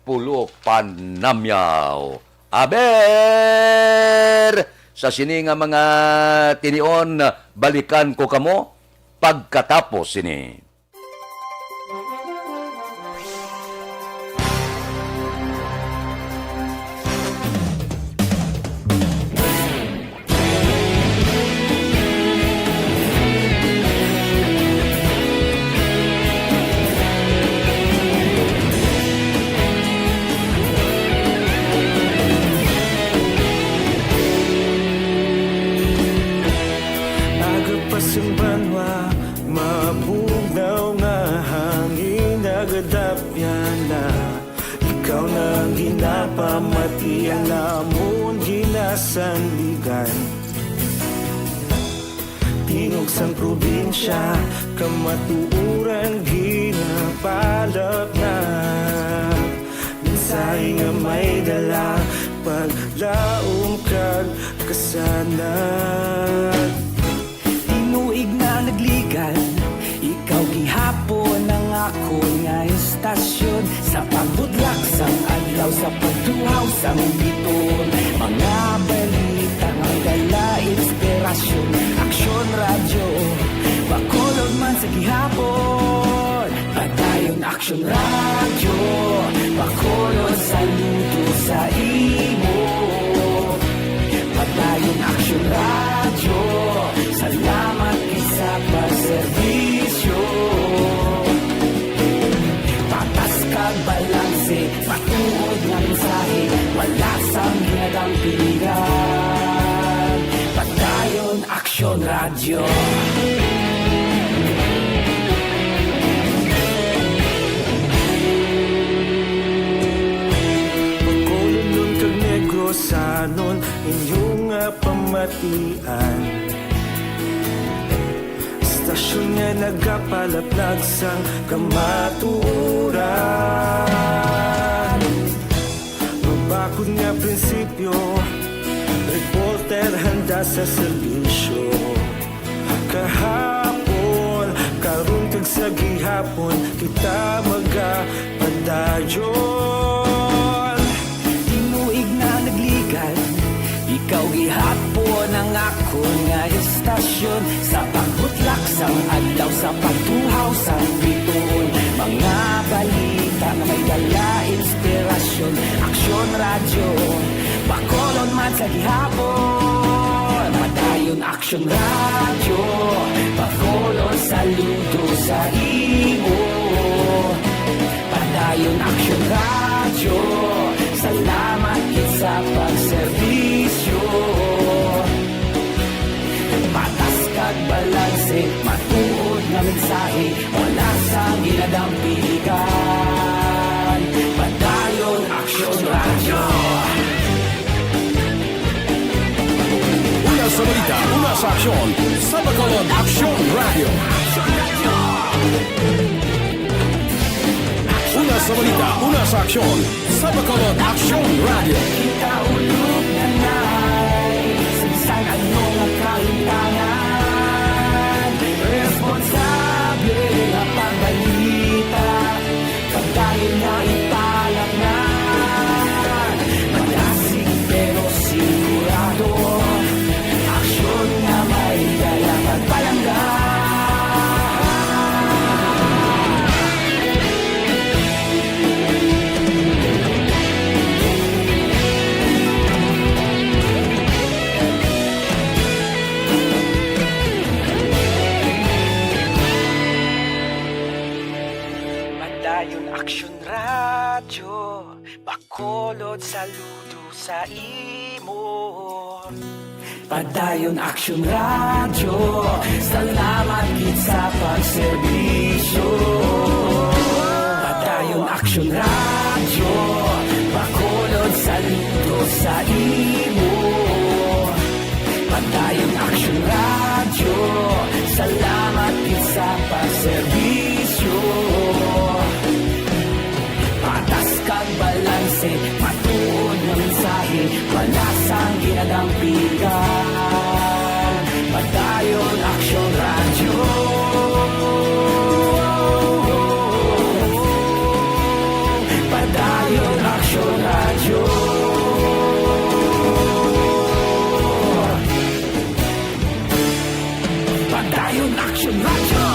pulo panamyaw. Aber sa sini nga mga tinion, balikan ko kamo pagkatapos sini. Banwa, mabugnaw nga hangin nagadapyan na ikaw na ginapamatian namon ginasandigan tingog sang probinsya kamatuuran ginapalap na minsay nga may dala paglaom kag kasanag Inuig na nagligan, ikaw gihapon ang ako nga istasyon sa pagbudlak sang adlaw sa pagtuhaw sang biton mga balita nga dala inspirasyon aksyon radyo bakolod man sa gihapon padayon aksyon radyo bakolod saludo sa imo padayon aksyon radyo salamat sa pagserbisyo patas kag balanse patuod nga mensahe wala sang ginadang pilihan padayon aksyon radyo pagkolon kag Negrosanon inyong pamatian Stasyon nga nagapalaplag sang kamatuuran Magbakod nga prinsipyo Reporter handa sa serbisyo Kahapon, karong kag sa gihapon Kita magapadayon Inuig na nagligan Ikaw gihapon ang ako nga istasyon Sa pagbutlak sang adlaw Sa pagtuhaw sang biton Mga balita na may dala inspirasyon Aksyon radyo Bakolon man sa gihapon Padayon aksyon radyo Bakolon saludo sa imo Padayon aksyon radyo Salamat kit sa pagserbisyo Patas kag balanse Matuod nga mensahe Wala sa ginadang piligan Padayon aksyon radyo Una sa balita, una sa aksyon Sa Bacolod Aksyon Radio Una sa balita, una sa aksyon Sa Bacolod Aksyon Radio Kita ulog na na'y Sagsang ano nga kahintangan Responsable na pagbalita Pagdahin na ipalang na Malasig pero sigurado Aksyon na may dala pagpalanggan Padayon aksyon radyo Bacolod saludo sa imo Padayon aksyon radyo Salamat kit sa pagserbisyo Padayon Action Radio, Bacolod sa linggo sa imo. Pagdayong Action Radio, salamat din sa pagserbisyo. Patas kag balanse, matuod na mensahe, balasang ginadampigan. Pagdayon Action Radio. Pagdayon Action Radio. Pagdayon Action Radio.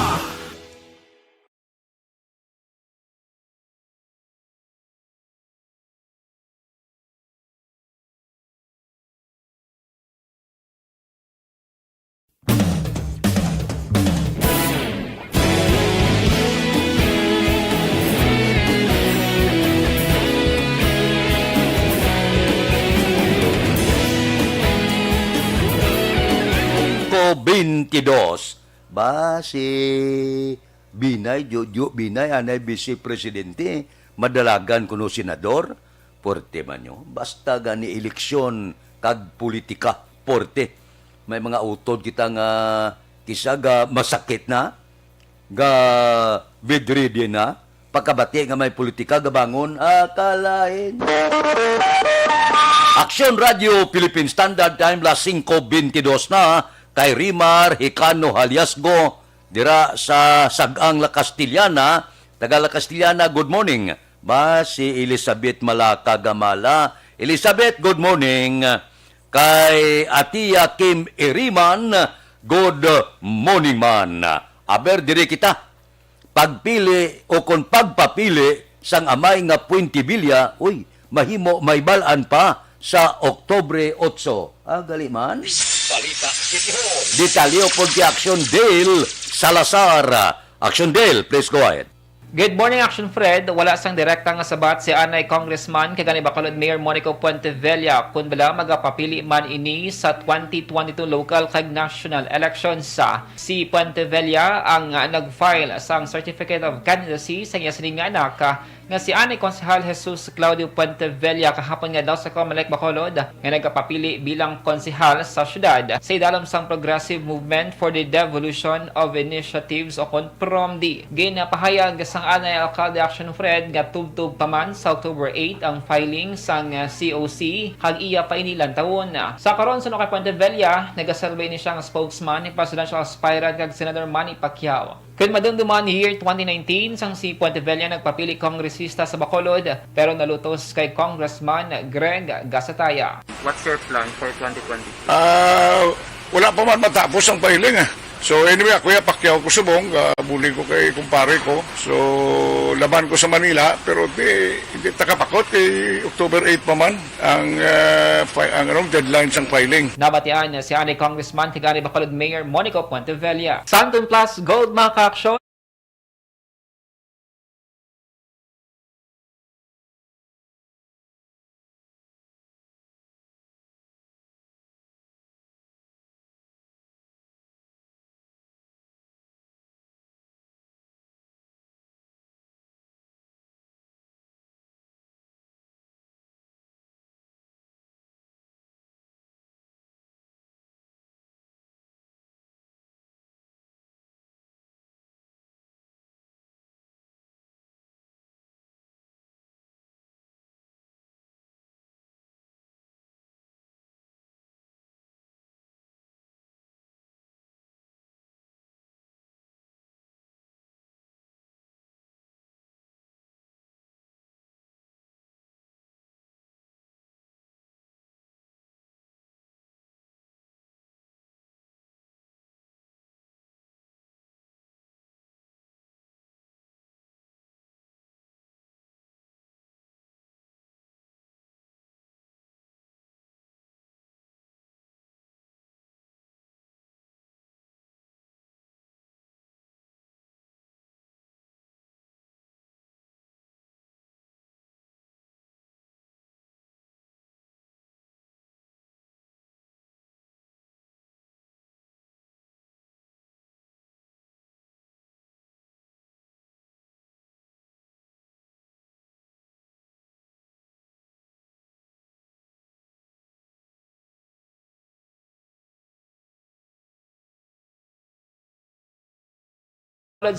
Ko 22 ba si Binay Jojo Binay anay Vice Presidente madalagan kuno senador porte man nyo basta gani eleksyon kag politika porte may mga utod kita nga kisaga masakit na ga bedridden na pagkabati nga may politika gabangon akalain. Action Radio Philippine Standard Time las 5:22 na kay Rimar Hicano Haliasgo dira sa Sagang La Castillana, taga La Castillana, good morning. Ba si Elizabeth Malaka Gamala. Elizabeth, good morning. Kay Atia Kim Iriman, good morning man. Aber diri kita pagpili o kung pagpapili sang amay nga Puentevilla, uy, mahimo may balaan pa sa Oktubre 8. Gali man. Balita City Hall. Detalyo po kay Action Dale Salazar. Action Dale, please go ahead. Good morning, Action Fred. Wala sang direkta nga sabat si Anay Congressman kagani Bacolod Mayor Monico Puentevilla kun bala magapapili man ini sa 2022 local kag national elections sa si Puentevilla ang nag-file sang certificate of candidacy sa iya sining nga anak nga si Anay Konsehal Jesus Claudio Puentevilla kahapon nga daw sa Comelec Bacolod nga nagapapili bilang konsehal sa syudad sa idalom sang Progressive Movement for the Devolution of Initiatives o kon PROMD. Ginapahayag sang Anay Alcalde Action Fred nga tubtub pa man sa October 8 ang filing sang COC kag iya pa inilan taon. Sa karon suno kay Puentevilla nagasurvey ni siya nga spokesman ni presidential aspirant kag Senator Manny Pacquiao. Kun madumduman year 2019 sang si Puentevilla nagpapili kongresista sa Bacolod pero nalutos kay Congressman Greg Gasataya. What's your plan for 2020? Wala pa man matapos ang filing So anyway, ako yung Pacquiao ko subong, bully ko kay kumpare ko. So laban ko sa Manila, pero hindi takapakot kay October 8 pa man ang deadline sang filing. Nabatian si Anay Congressman Tigani Bacolod Mayor Monico Puentevilla. Santon Plus Gold mga ka-aksyon.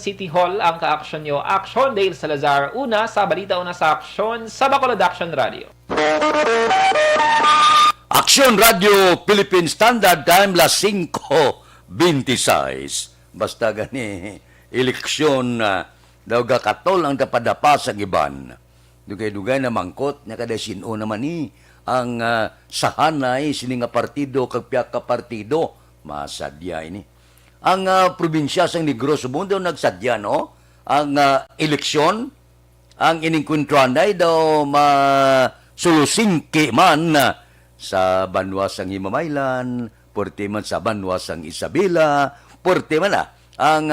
City Hall ang kaaksyon nyo. Aksyon Dale Salazar. Una sa balita, una sa aksyon sa Bacolod Action Radio. Aksyon Radio Philippine Standard Time las 5:26. Basta gani eleksyon daw gakatol ang dapadapa sa giban. Dugay-dugay na mangkot nya kada sino naman ni ang sahanay sini nga partido kag piya ka partido masadya ini. Ang probinsya sang Negros Mundo nagsadya no ang eleksyon ang iningkuntranay daw masulusingki man sa banwa sang Himamaylan, porte man sa banwa sang Isabela, porte man ang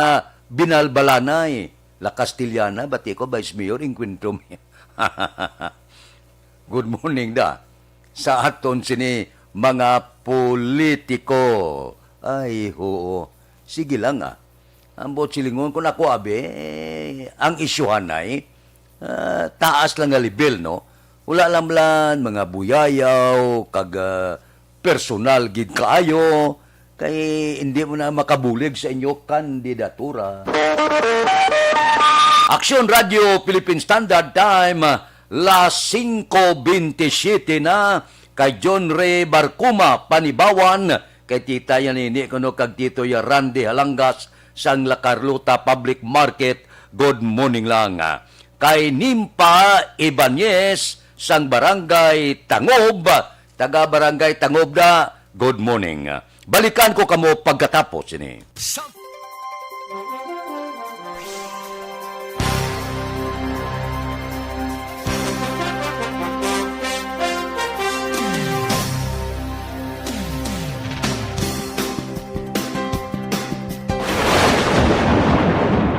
Binalbalanay, La Castillana, bati ko Vice Mayor inkwentro mi. Good morning da. Sa aton sini mga politiko. Ay, oo. Sige lang Ang silingon ko na ko abe, ang isyuhan ay taas lang nga level, no? Wala lamlan, mga buyayaw, kag personal gid kaayo, kay hindi mo na makabulig sa inyo kandidatura. Aksyon Radio Philippine Standard Time, las 5:27 na, kay John Ray Barcuma, Panibawan, kay tita yan ini kuno kag tito ya Randy Halangas sang La Carlota Public Market. Good morning lang. Kay Nimpa Ibanez sang Barangay Tangob, taga Barangay Tangob da. Good morning. Balikan ko kamo pagkatapos ini.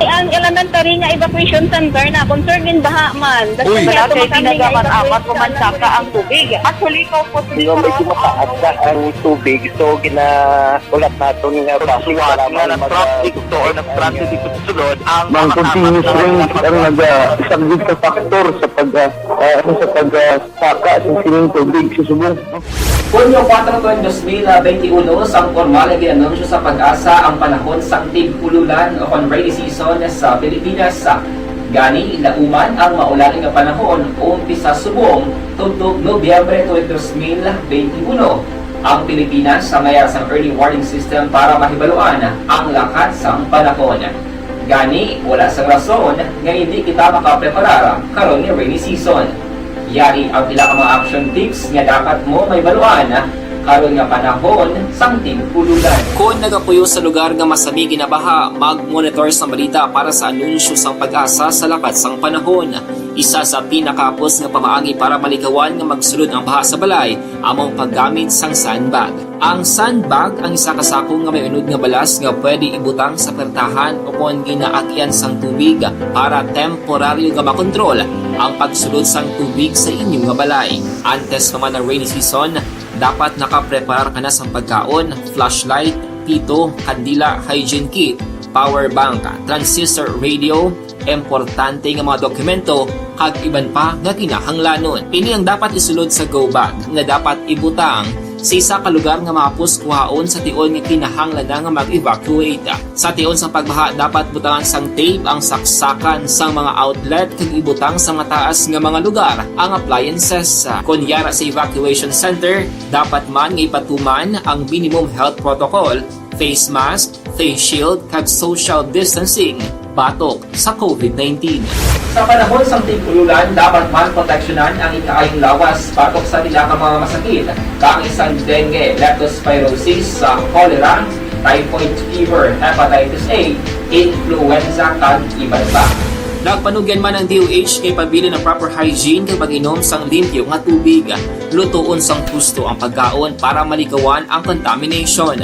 Ang elementary nga evacuation center na concern din baha man. Uy, kasi pinagaman-amat kumansaka ang tubig. Actually, ko po Hindi mo medyo mataas ang tubig. So, ulat natin nga pasuwat nga ng traffic to or ng traffic dito sulod. Ang continuous ring ang isang good sa factor sa pagsaka sa sining tubig sa subong. Hunyo 4, 2021, sang formal ay ginanunsyo sa Pag-asa ang panahon sang tig-ululan o rainy season sa Pilipinas. Gani, lauman ang maulaling nga panahon umpisa subong tuntog Nobyembre 2021. Ang Pilipinas sa mayroon sang early warning system para mahibaluan ang lakat sang panahon. Gani, wala sang rason nga hindi kita makapreparar karon ni rainy season. Yari ang pila ka mga action tips nga dapat mo may baluan karon nga panahon sang tig-ululan. Kung nagapuyo sa lugar nga masabi ginabaha, mag-monitor sa balita para sa anunsyo sang Pag-asa sa lakat sang panahon. Isa sa pinakapos nga pamaagi para malikawan nga magsulod ang baha sa balay, among paggamit sang sandbag. Ang sandbag ang isa kasako nga may unod nga balas nga pwede ibutang sa pertahan upon ginaagyan sang tubig para temporaryo nga makontrol ang pagsulod sang tubig sa inyong nga balay. Antes naman ng rainy season, dapat nakaprepare ka na sa pagkaon, flashlight, pito, kandila, hygiene kit, power bank, transistor radio, importante nga mga dokumento, kag iban pa nga kinahanglanon. Ini ang dapat isulod sa go bag nga dapat ibutang sa isa ka lugar nga mapus kuhaon sa tion nga kinahanglan nga mag-evacuate. Sa tion sa pagbaha, dapat butangan sang tape ang saksakan sang mga outlet kag ibutang sa mataas nga mga lugar ang appliances. Kunyara sa evacuation center, dapat man nga ipatuman ang minimum health protocol, face mask, face shield kag social distancing batok sa COVID-19. Sa panahon sang tig-ululan, dapat man proteksyonan ang ikaayong lawas batok sa nila ka mga masakit, kang isang dengue, leptospirosis, cholera, typhoid fever, hepatitis A, influenza, kag iban pa. Nagpanugyan man ang DOH kay pabili ng proper hygiene kay pag-inom sang limpyo nga tubig. Lutuon sang husto ang pagkaon para malikawan ang contamination.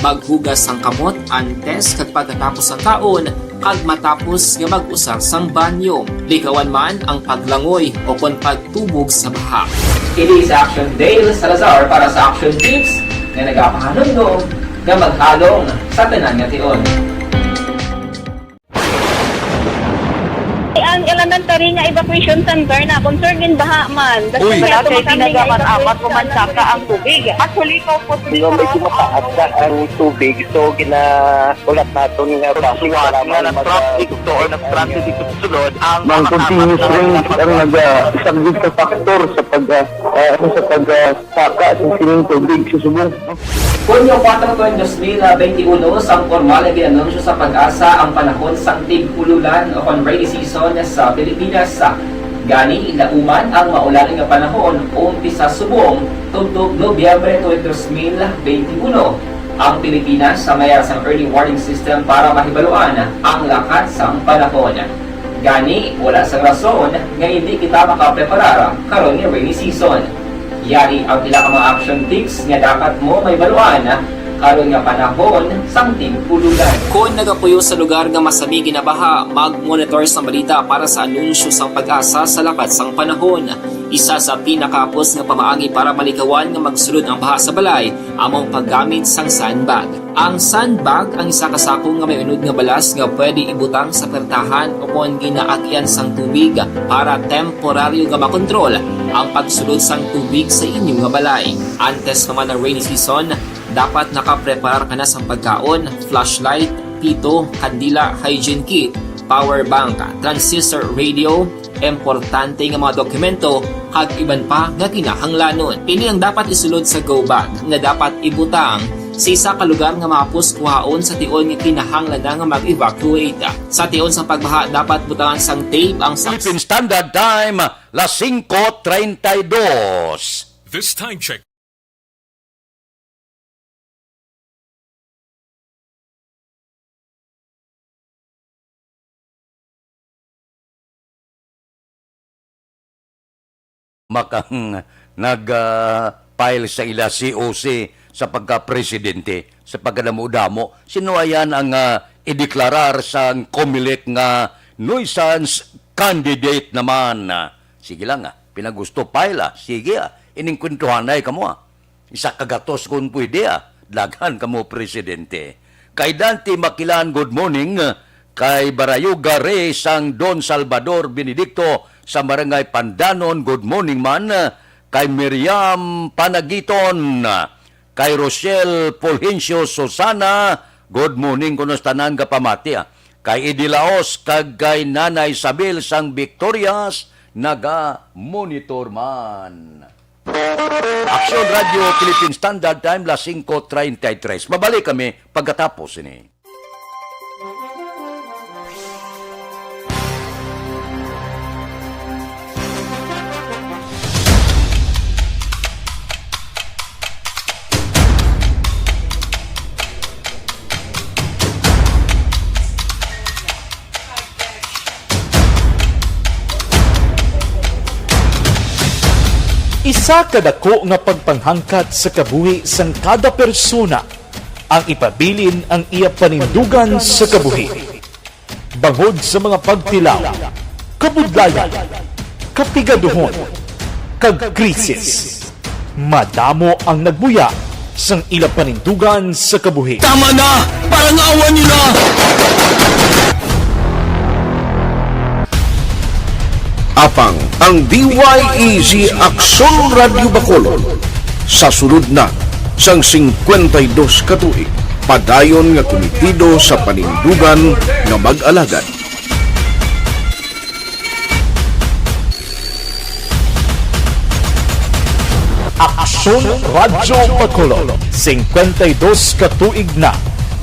Maghugas sang kamot antes kag pagkatapos ang kaon kag matapos nga mag-usar sang banyo. Likawan man ang paglangoy o kon pagtubog sa baha. It is Action Dale Salazar para sa Action Tips na nagapahanundong nga maghalong sa tanan nga tion. ang elementary nga evacuation center na concern din baha man. Uy. Kaya Kaya ginagaman amat evacuation kumansaka ang tubig. Actually, ko po Medyo mataas na ang tubig, so ulat natin nga Suwat nga ng traffic to or nag-traffic dito sa sulod ang Mang continuous rain ang isang dito factor sa pagsaka sa sining tubig sa Subong. Kunyo 4/2021 sang formal na ginanunsyo sa Pag-asa ang panahon sang tig-ululan o rainy season sa Pilipinas. Gani, lauman ang maulan nga panahon umpisa subong tugtog Nobyembre 2021. Ang Pilipinas sa mayroon sang early warning system para mahibaluan ang lakat sang panahon. Gani, wala sang rason nga hindi kita makapreparar karon nga rainy season. Yari ang pila ka mga action tips nga dapat mo may baluan karon nga panahon sang tig-ululan. Kung nagapuyo sa lugar nga masami ginabaha, mag-monitor sa balita para sa anunsyo sang Pag-asa sa lakat sang panahon. Isa sa pinakapos nga pamaagi para malikawan nga magsulod ang baha sa balay among paggamit sang sandbag. Ang sandbag ang isa ka sako nga may unod nga balas nga pwede ibutang sa pertahan o kung ginaagyan sang tubig para temporaryo nga makontrol ang pagsulod sang tubig sa inyong nga balay. Antes naman ng rainy season, dapat nakaprepare ka na sa pagkaon, flashlight, pito, kandila, hygiene kit, power bank, transistor radio, importante nga mga dokumento, kag iban pa nga kinahanglanon. Ini ang dapat isulod sa go bag nga dapat ibutang sa isa ka lugar nga mapus kuhaon sa tion nga kinahanglan nga mag-evacuate. Sa tion sa pagbaha dapat butangan sang tape ang Philippine Standard Time, las 5:32. This time check makang nag-file sa ila COC sa pagka-presidente, sa pagkadamo-damo. Sino ayan ang ideklarar sa COMELEC nga nuisance candidate naman? Sige lang pinagusto file sige iningkwentuhan ay kamo isa kagatos kung pwede daghan kamo presidente. Kay Dante Makilan, good morning. Kay Barayuga Rey sang Don Salvador Benedicto sa Barangay Pandanon, good morning man. Kay Miriam Panagiton, kay Rochelle Fulgencio Susana, good morning kuno tanan kapamati. Kay Idilaos kag kay Nanay Isabel sang Victorias, naga-monitor man. Action Radio Philippine Standard Time, las 5:33. Mabalik kami pagkatapos ini. Isa kadako nga pagpanghangkat sa kabuhi sang kada persona ang ipabilin ang iya panindugan sa kabuhi. Bangod sa mga pagtilaw, kabudlayan, kapigaduhon, kag krisis. Madamo ang nagbuya sang ila panindugan sa kabuhi. Tama na! Parang awan niyo na! Apang ang DYEZ Aksyon Radio Bacolod sa sulod na sang 52 katuig padayon nga komitido sa panindugan nga mag-alagad. Aksyon Radio Bacolod 52 katuig na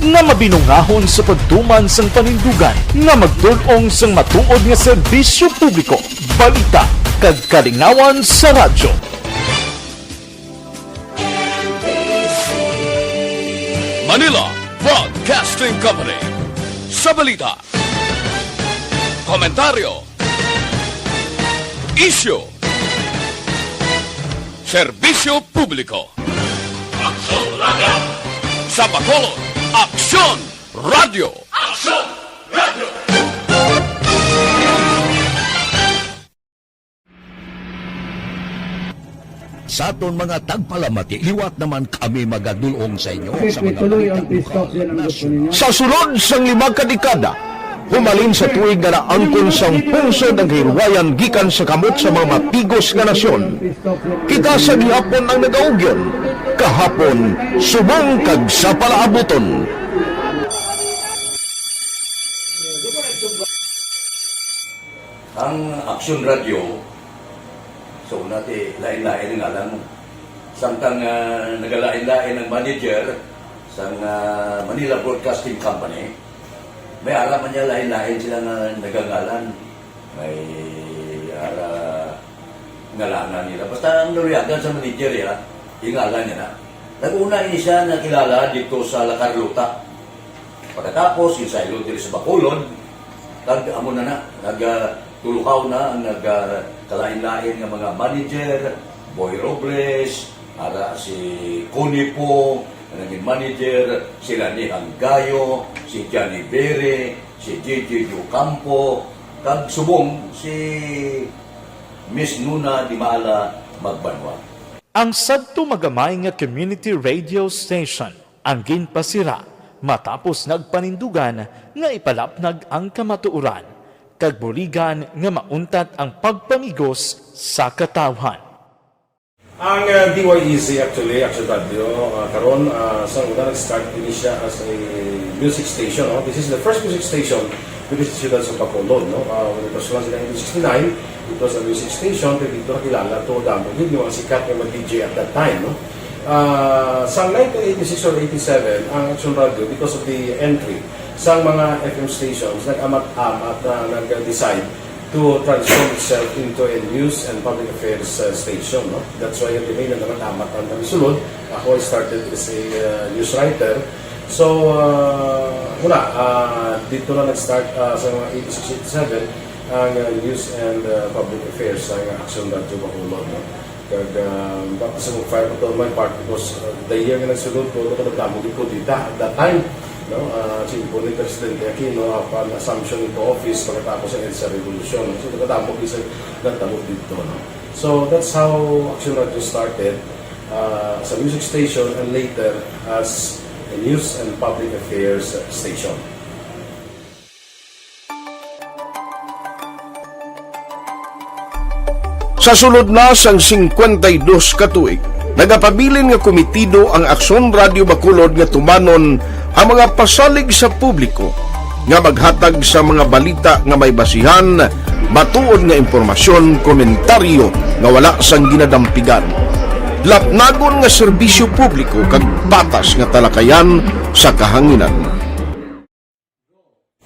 nga mabinungahon sa pagtuman sang panindugan nga magdulong sang matuod nga serbisyo publiko, balita kag kalingawan sa radyo. Manila Broadcasting Company. Sa balita, komentaryo, isyu, serbisyo publiko. Aksyon Radio! Sa Bacolod, Aksyon Radio! Aksyon Radio! Sa aton mga tagpalamati, liwat naman kami magadulong sa inyo sa mga Tuloy ang peace talk yan ang gusto ninyo. Sa sulod sang 5 kadekada, Humalin sa tuig nga naangkon sang pungsod ang kahilwayan gikan sa kamot sa mga matigos nga nasyon. Kita sa gihapon ang nagaugyon, kahapon subong kag sa palaabuton. Ang Aksyon Radio, so natin lain-lain nga lang. Samtang nagalain-lain ng manager sa Manila Broadcasting Company, may alam niya lain-lain sila na nagangalan. May ngalanan nila. Basta ang naluyagan sa manager ya, ingalan niya na. Nag-una ini siya nakilala dito sa La Carlota. Pagkatapos, yung sa ilong dito sa Bacolod, amo na nagtulukaw na ang nagkalain-lain ng mga manager, Boy Robles, si Connie po, naging manager, sila ni Hanggayo, si Johnny Bere, si J.J. Ocampo, kag subong si Miss Nuna Di Maala Magbanwa. Ang sadto magamay nga community radio station ang ginpasira matapos nagpanindugan nga ipalapnag ang kamatuoran kag buligan nga mauntat ang pagpamigos sa katawhan. Ang DYEZ actually Radio karon sa una nag-start din siya as a music station. This is the first music station because it's siya sa Bacolod. When it was launched in 1969, it was a music station pero dito nakilala to damo yung mga sikat na mag-DJ at that time. Sa 1986 or 87, ang Aksyon Radio, because of the entry sa mga FM stations, nag-amat-amat na nag-decide to transform itself into a news and public affairs station. That's why yung remain na naman-amat ang namisulod. Ako started as a news writer. So, dito na nag-start sa mga 86-87 ang news and public affairs sa Aksyon Radio Bacolod. Baka sa mga fire to my part because the year nga nagsulod ko, nagdamo ko dito at that time. Sinipo ni Presidente Aquino upon assumption into office pagkatapos ng EDSA Revolution. So, nagdamo dito. So, that's how Aksyon Radio started as a music station and later as a news and public affairs station. Sa sulod na sang 52 ka tuig, nagapabilin nga komitido ang Aksyon Radio Bacolod nga tumanon ang mga pasalig sa publiko nga maghatag sa mga balita nga may basihan, matuod nga impormasyon, komentaryo nga wala sang ginadampigan. Lapnagon nga serbisyo publiko kag batas nga talakayan sa kahanginan.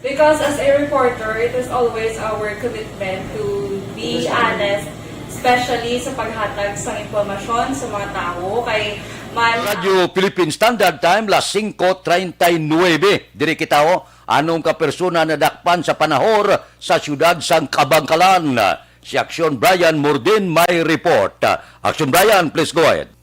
Because as a reporter, it is always our commitment to be honest, especially sa paghatag sa impormasyon sa mga tao kay Radio Philippine Standard Time las 5:39. Diri kita anong ka persona na dakpan sa panahor sa siyudad sang Kabangkalan. Si Aksyon Brian Morden may report. Aksyon Brian, please go ahead.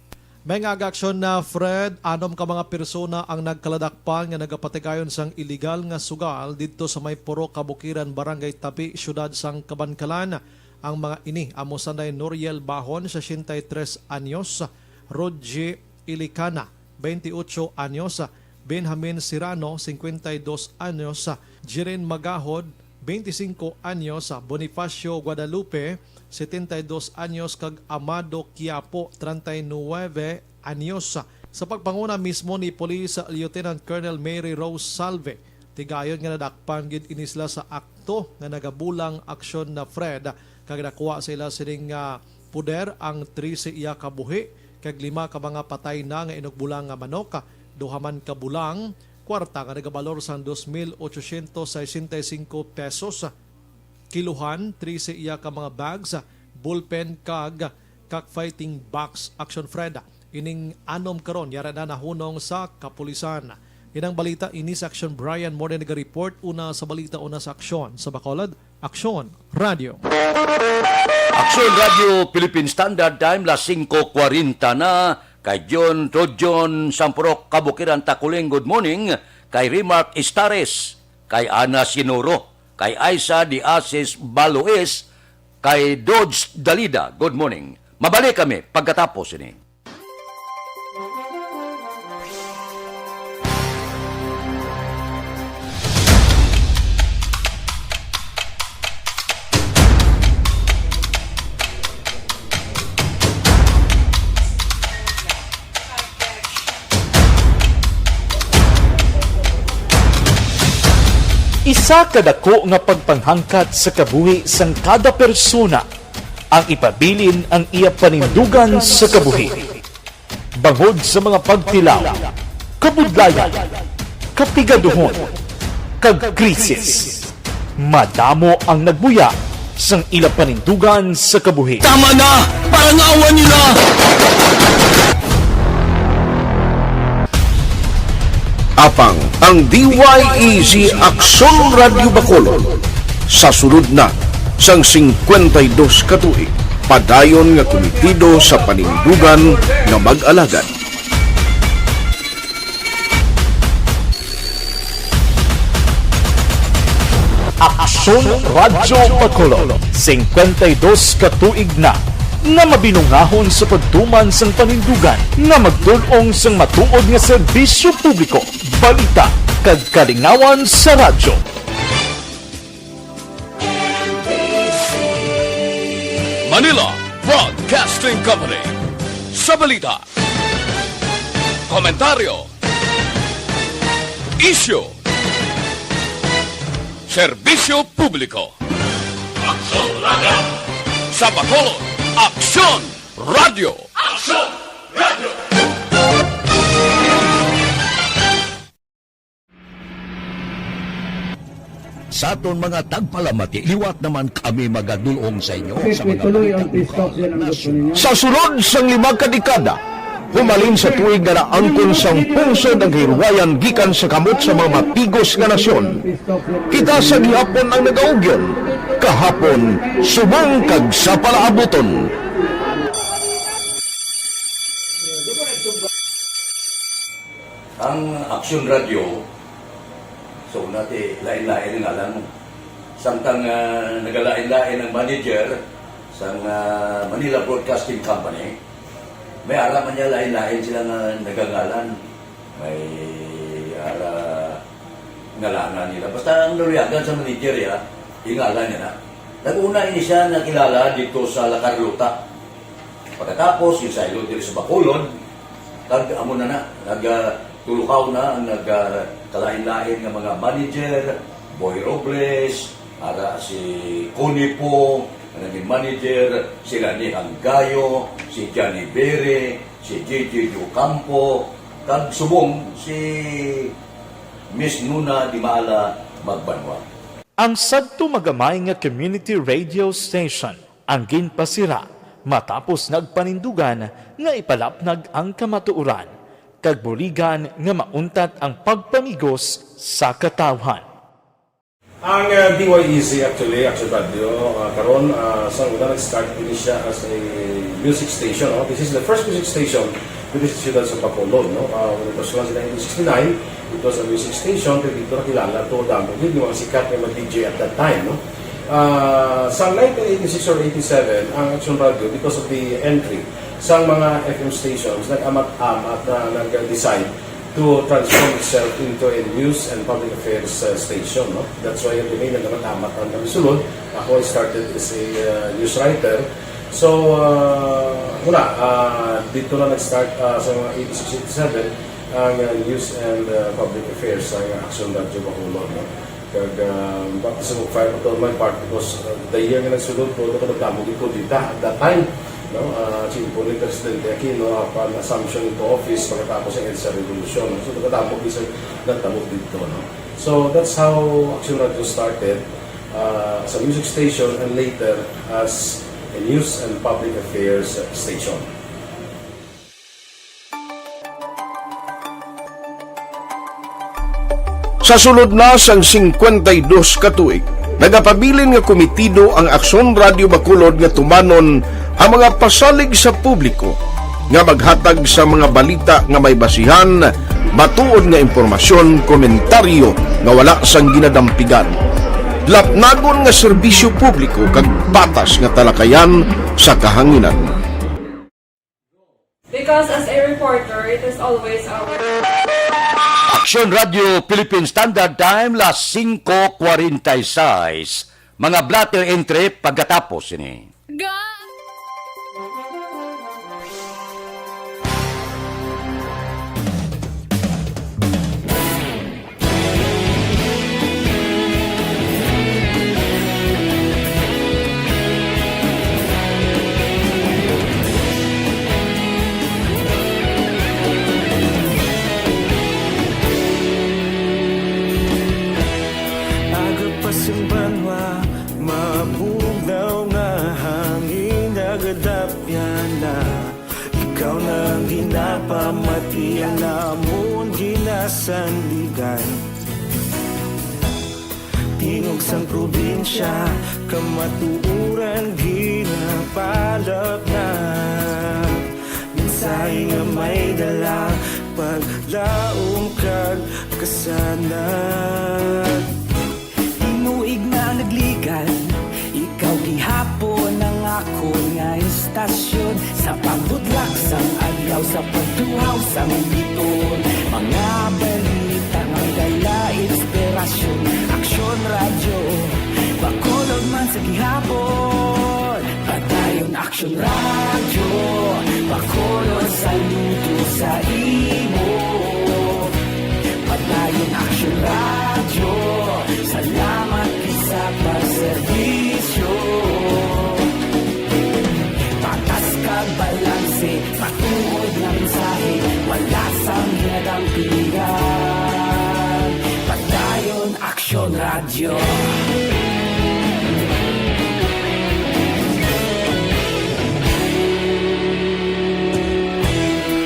May nga-aksyon na Fred, anom ka mga persona ang nagkaladakpan nga nagapatigayon sang iligal nga sugal dito sa may Puro Kabukiran, Barangay Tabi, siyudad sang Kabangkalan. Ang mga ini amo sanay Noriel Bahon, 63 anyos, Roger Ilicana, 28 anyos, Benjamin Sirano, 52 anyos, Jiren Magahod, 25 anyos, Bonifacio Guadalupe, 72 anyos, kag Amado Quiapo, 39 anyos. Sa pagpanguna mismo ni Police Lieutenant Colonel Mary Rose Salve, tigayon nga nadakpan gid inisla sa akto nga nagabulang aksyon na Fred, kag nakuha sila sining puder ang 13 iya kabuhi, kag 5 ka mga patay na nga inugbulang nga manok, 2 man ka bulang, kwarta nga nagabalor sang 2,865 pesos, kiluhan, 13 iya ka mga bags, bullpen kag cockfighting box. Action Fred, ining anom karon yara na nahunong sa kapulisan. Inang balita ini sa Action Brian Morden nag-report una sa balita una sa Aksyon sa Bacolod. Aksyon Radio. Aksyon Radio Philippine Standard Time las 5:40 na. Kay John Rodjon Sampurok Kabukiran Takuling, good morning. Kay Remark Istares, kay Ana Sinuro, kay Aisa Di Asis Baloes, kay Dodge Dalida, good morning. Mabalik kami pagkatapos ini. Isa kadako nga pagpanghangkat sa kabuhi sang kada persona ang ipabilin ang iya panindugan sa kabuhi. Bangod sa mga pagtilaw, kabudlayan, kapigaduhon, kagkrisis, madamo ang nagbuya sang ila panindugan sa kabuhi. Tama na! Parang awan nyo na! Apang ang DYEZ Aksyon Radio Bacolod sa sulod na sang 52 katuig padayon nga komitido sa panindugan nga mag-alagad. Aksyon Radio Bacolod 52 katuig na nga mabinungahon sa pagtuman sang panindugan nga magdulong sang matuod nga serbisyo publiko, balita kag kalingawan sa radyo. Manila Broadcasting Company. Sa balita, komentaryo, isyu, serbisyo publiko. Aksyon Radio! Sa Bacolod, Aksyon Radio! Aksyon Radio! Sa aton mga tagpalamati, liwat naman kami magadulong sa inyo sa mga Sa sulod sang 5 kadekada, humalin sa tuig nga naangkon sang pungsod ang hirwayan gikan sa kamot sa mga mapigos nga nasyon. Kita sa gihapon ang nagaugyon, kahapon subong kag sa palaabuton. Ang Aksyon Radio, so nati lain-lain ang alam. Samtang nagalain-lain ang manager sa Manila Broadcasting Company, may araman niya lain-lain sila nga nagangalan. May ngalanan nila. Basta ang naruyagan sa manager ya, ingalan niya na. Nag-una ini siya nakilala dito sa La Carlota. Pagkatapos, yung sa ilo dito sa Bacolod, amo na nagtulukaw na ang nagkalain-lain ng mga manager, Boy Robles, ara si Connie po, naging manager, sila ni Hanggayo, si Johnny Bere, si JJ Ocampo, kag subong si Miss Nuna Di Maala Magbanwa. Ang sadto magamay nga community radio station ang ginpasira matapos nagpanindugan nga ipalapnag ang kamatuoran kag buligan nga mauntat ang pagpamigos sa katawhan. Ang DYEZ actually, Aksyon Radio, karon sa una nag-start din siya as a music station. No? This is the first music station with the students of Bacolod. No? When it was launched in 1969, it was a music station. Pero dito nakilala to damo din yung mga sikat na mag-DJ at that time. No? Sa 1986 or 87, ang Aksyon Radio, because of the entry sa mga FM stations, nag-amat-amat na nag-decide to transform itself into a news and public affairs station. No? That's why the name nag-amat ang namisulod. Ako I started as a news writer. So, dito na nag-start sa mga 86-87 ang news and public affairs ang Aksyon Radio Bacolod. No? Kag baptism of fire to my part because the year nga nagsulod ko, ito nagdamog ko dito at that time. No, po ni Presidente Aquino upon assumption into office pagkatapos ng EDSA Revolution. So, nagdamog isa nagdamog dito. No? So, that's how Aksyon Radio started as a music station and later as a news and public affairs station. Sa sulod na sang 52 katuig, nagapabilin nga komitido ang Aksyon Radio Bacolod nga tumanon ang mga pasalig sa publiko nga maghatag sa mga balita nga may basihan, matuod nga impormasyon, komentaryo nga wala sang ginadampigan. Lapnagon nga serbisyo publiko kag patas nga talakayan sa kahanginan. Because as a reporter, it is always our... Aksyon Radio Philippine Standard Time, las 5:46. Mga blatter entry pagkatapos ini. ginasandigan. Tingog sang probinsya, kamatuuran ginapalap na. Minsay nga may dala, paglaom kag kasanat. Tinuig na nagligan, ikaw gihapon ang ako nga istasyon. Sa pagbudlak sang adlaw, sa pagtuhaw sang biton. Mga balita nga dala inspirasyon. Aksyon radyo, Bacolod man sa gihapon. Padayon Aksyon radyo, Bacolod saludo sa imo. Padayon Aksyon radyo, salamat sa pagserbisyo. Patas kag balanse, patuod na mensahe, wala sang hinadang pilihan. Padayon Aksyon radyo.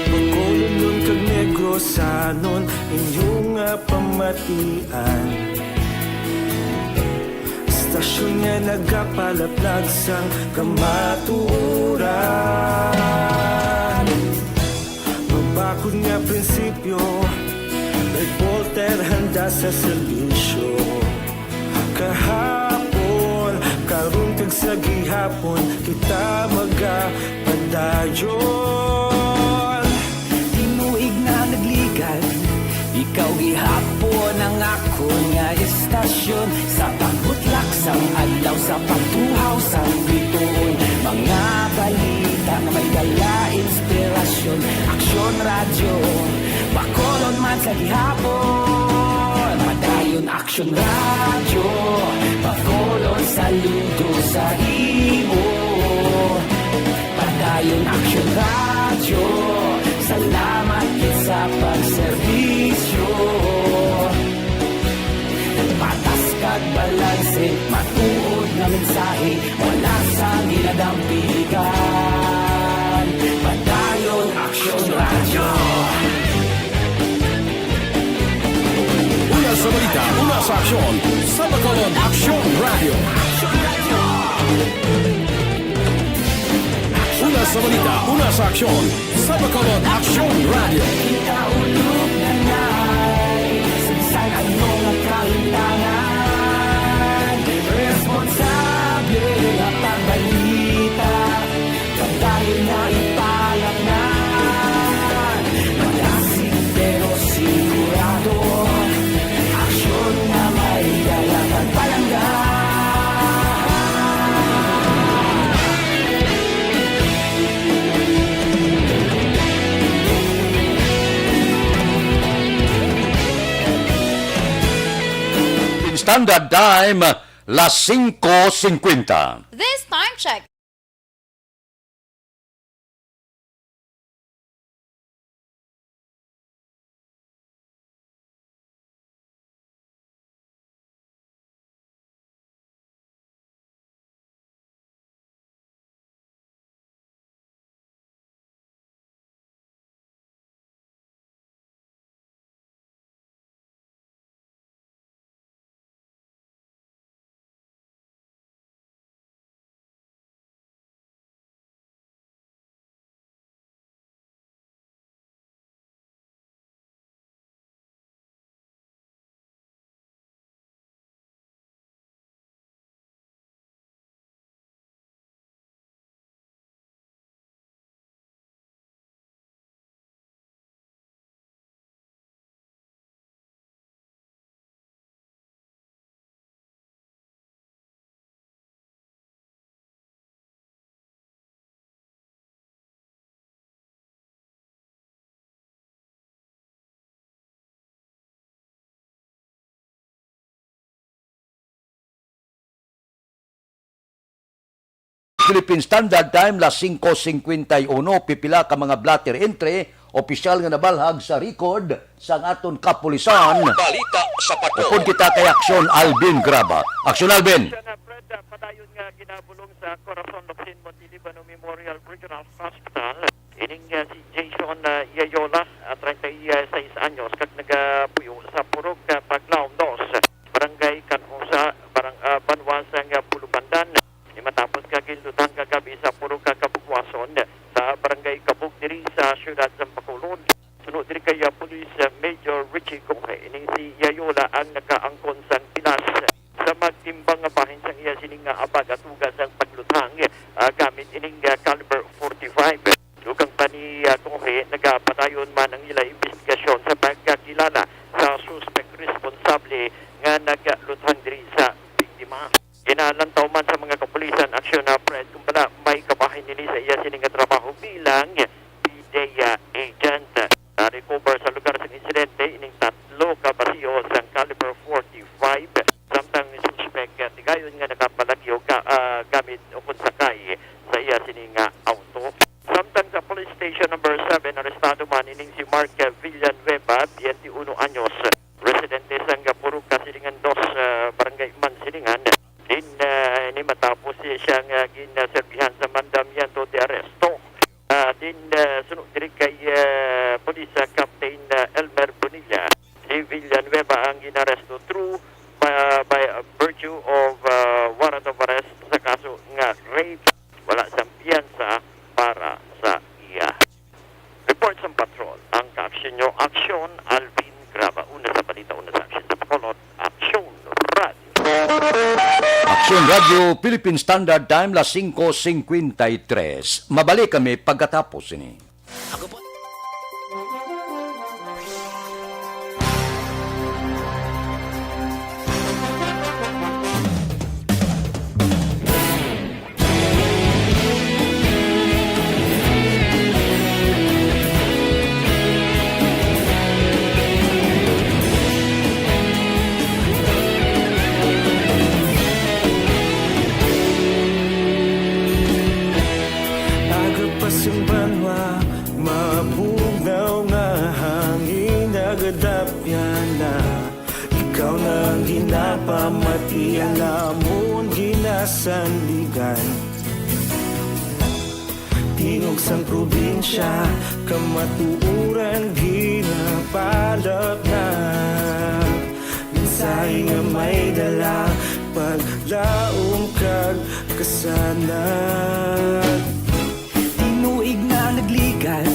Bacolod nun kag Negrosanon, inyong nga pamatian. Stasyon nga nagapalaplag sang kamatuuran. Mabakod nga prinsipyo, reporter handa sa serbisyo. Kahapon, karong kag sa gihapon, kita magapadayon. Tinuig na nagligan, ikaw gihapon ang ako nga istasyon. Sa pagbutlak sang adlaw, sa pagtuhaw sang biton. Mga balita na may dala inspirasyon. Aksyon radyo, Bacolod man sa gihapon. Padayon Aksyon radyo, Bacolod saludo sa imo. Padayon Aksyon radyo, salamat sa pagserbisyo. Patas kag balanse, matuod na mensahe, wala sang hinadang piligan. Padayon Aksyon radyo. Una sa balita, una sa aksyon, sa Bacolod Aksyon Radio. Una sa balita, una sa aksyon, sa Bacolod Aksyon Radio. Kaulog na na'y sagsay ang mga kahintangan. Responsable at pagbalita, pagdahil na ipalak na. Malasig pero sigurado, aksyon na may dalagan palangga. Standard Time, las 5:50. This time check Philippine Standard Time, las 5:51, pipila ka mga blatter entry, opisyal nga nabalhag sa record sa aton kapulisan. Balita sa Bacolod. Upod kita kay Aksyon Alvin Graba. Aksyon Alvin. Padayon nga ginabulong sa Corazon Locsin Montilibano Memorial Regional Hospital Ining si Jason Yayola, 36 anyos, kag nagapuyo sa Purog Paglaom 2, Barangay Kanhusa, Banwasang Pulubandan. Matapos kagilutang kagabi sa Purog Kabukwason sa Barangay Kabuk diri sa siyudad ng Bacolod. Sunod diri kay Police Major Richie Gohe, ining si Yayola ang nakaangkon sang Pinas sa magtimbang bahin sang iya sining abag at ugas ang paglutang gamit ining caliber 45. Dugang pa ni Gohe, nagapadayon man ang ila investigasyon sa pagkakilala sa suspect responsable nga naglutang diri sa biktima. Inalantaw man sa mga kapulisan aksyon na Fred kung pala may kabahin nili sa iya sining trabaho bilang PDEA agent. Na-recover sa lugar sa insidente ining 3 kabasiyo sa caliber 45 samtang suspect tigayon nga nakapalagyo gamit o sakay sa iya sining auto. Samtang sa police station number 7 arestado man ining si Mark Villanueva, 21 anyos, residente sa Purog Kasilingan 2, Barangay Mansilingan. Din ni matapos siyang ginaserbihan sa mandamiento de arresto. Din sunod diri kay Police Captain Elmer Bonilla, si Villanueva ang ginaresto through by virtue of warrant of arrest sa kaso nga rape. Wala siyang piyansa para sa iya. Report sa patrol ang ka-aksyon nyo, Aksyon Alvin Graba. Una sa balita, una sa aksyon sa Bacolod, Aksyon Radio. Aksyon Radio, Philippine Standard Time, las 5:53. Mabalik kami pagkatapos ini. Yung banwa, mabugnaw nga hangin nagadapyan na ikaw na ang ginapamati ang amon ginasandigan. Tingog sang probinsya, kamatuuran ginapalap na mensahe nga may dala paglaom kag kasanag. Nagligan,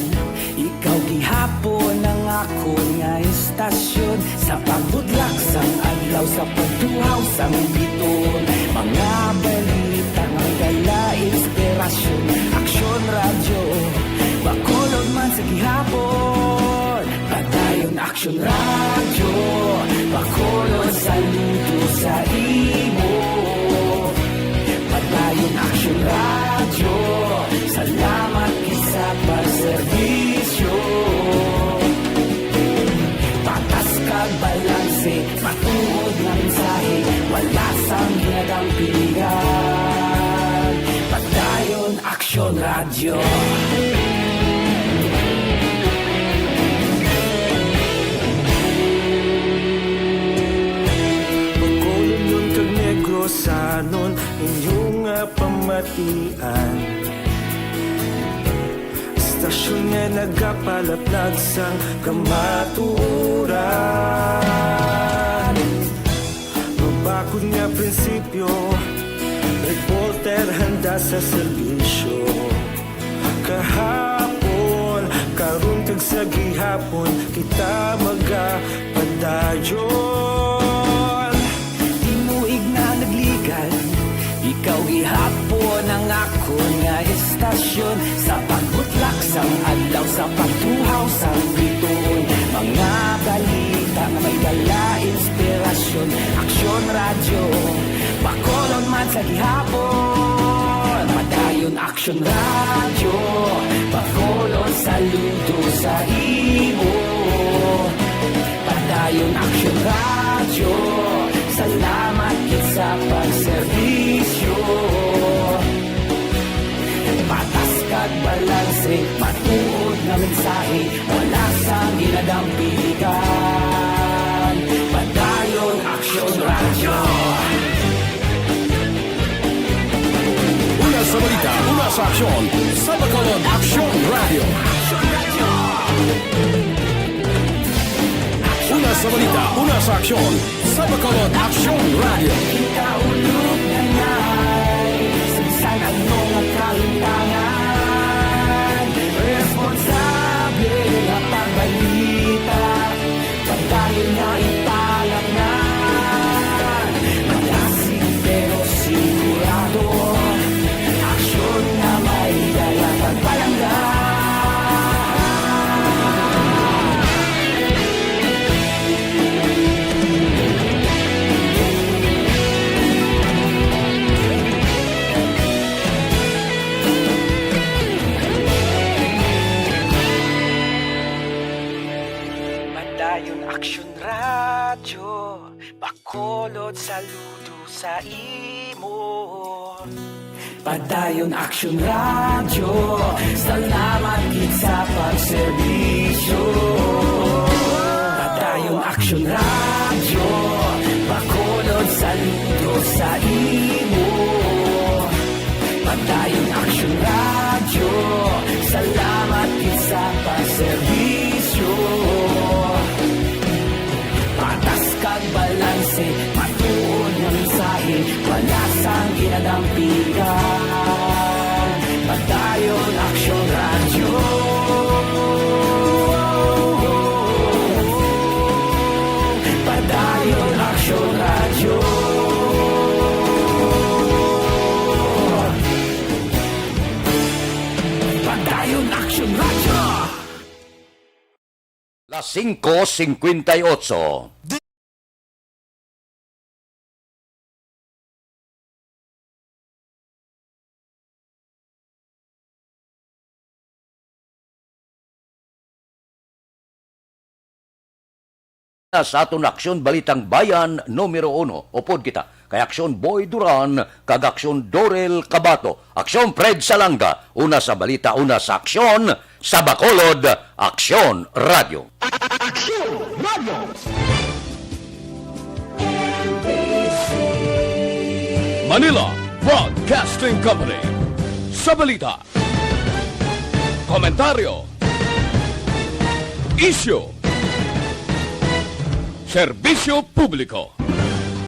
ikaw gihapon ang ako nga istasyon sa pagbudlak sang adlaw sa pagtuhaw sang biton. Mga balita nga dala inspirasyon, Aksyon Radio, Bacolod man sa gihapon. Padayon Aksyon Radio, Bacolod saludo sa imo. Padayon Aksyon Radio, salamat sa pagserbisyo. Patas kag balanse, matuod nga mensahe, wala sang ginadang pilihan. Padayon Aksyon Radio. Bacolod nun kag Negros sanon inyong pamatian. Stasyon nga nagapalaplag sang kamatuuran. Mabakod nga prinsipyo, reporter handa sa serbisyo. Kahapon, karon kag sa gihapon, kita magapadayon. Tinuig na nagligan, ikaw gihapon ang ako nga istasyon sa pagbutlak sang adlaw sa pagtuhaw sang biton. Mga balita nga may dala inspirasyon, Aksyon Radio, Bacolod man sa gihapon. Padayon Aksyon Radio, Bacolod saludo sa imo. Padayon Aksyon Radio, salamat kit sa pagserbisyo. Patas kag balanse, matuod nga mensahe, wala sang ginadang pilihan. Padayon Aksyon Radio. Una sa balita, una sa aksyon, sa sa Bacolod Action Radio. Una sa balita, una sa aksyon, sa Bacolod Action Radio. Ikaulog na ngay, sagsang ang mga kaluntangan. Responsable na pagbalita, pagdahil na italang na. Malasig pero sigurado, aksyon na may dalang pagpalanggan. Madayon Action Radio, Bacolod saludo sa imo. Padayon Action Radio, salamat gid sa pagserbisyo. Padayon Action Radio, Bacolod saludo sa imo. Padayon Action Radio, salamat gid sa pagserbisyo. Patas kag balanse, matuod nga mensahe, wala sang ginadampigan. Padayon Action Radio. Padayon Action Radio. Padayon Action Radio. Las 5:58. Sa aton aksyon Balitang Bayan numero 1. Upod kita kay Aksyon Boy Duran kag Aksyon Dorel Cabato. Aksyon Fred Salanga. Una sa balita, una sa aksyon sa Bacolod Aksyon Radio. Action Radio. Manila Broadcasting Company. Sa balita, komentaryo, isyu, serbisyo publiko.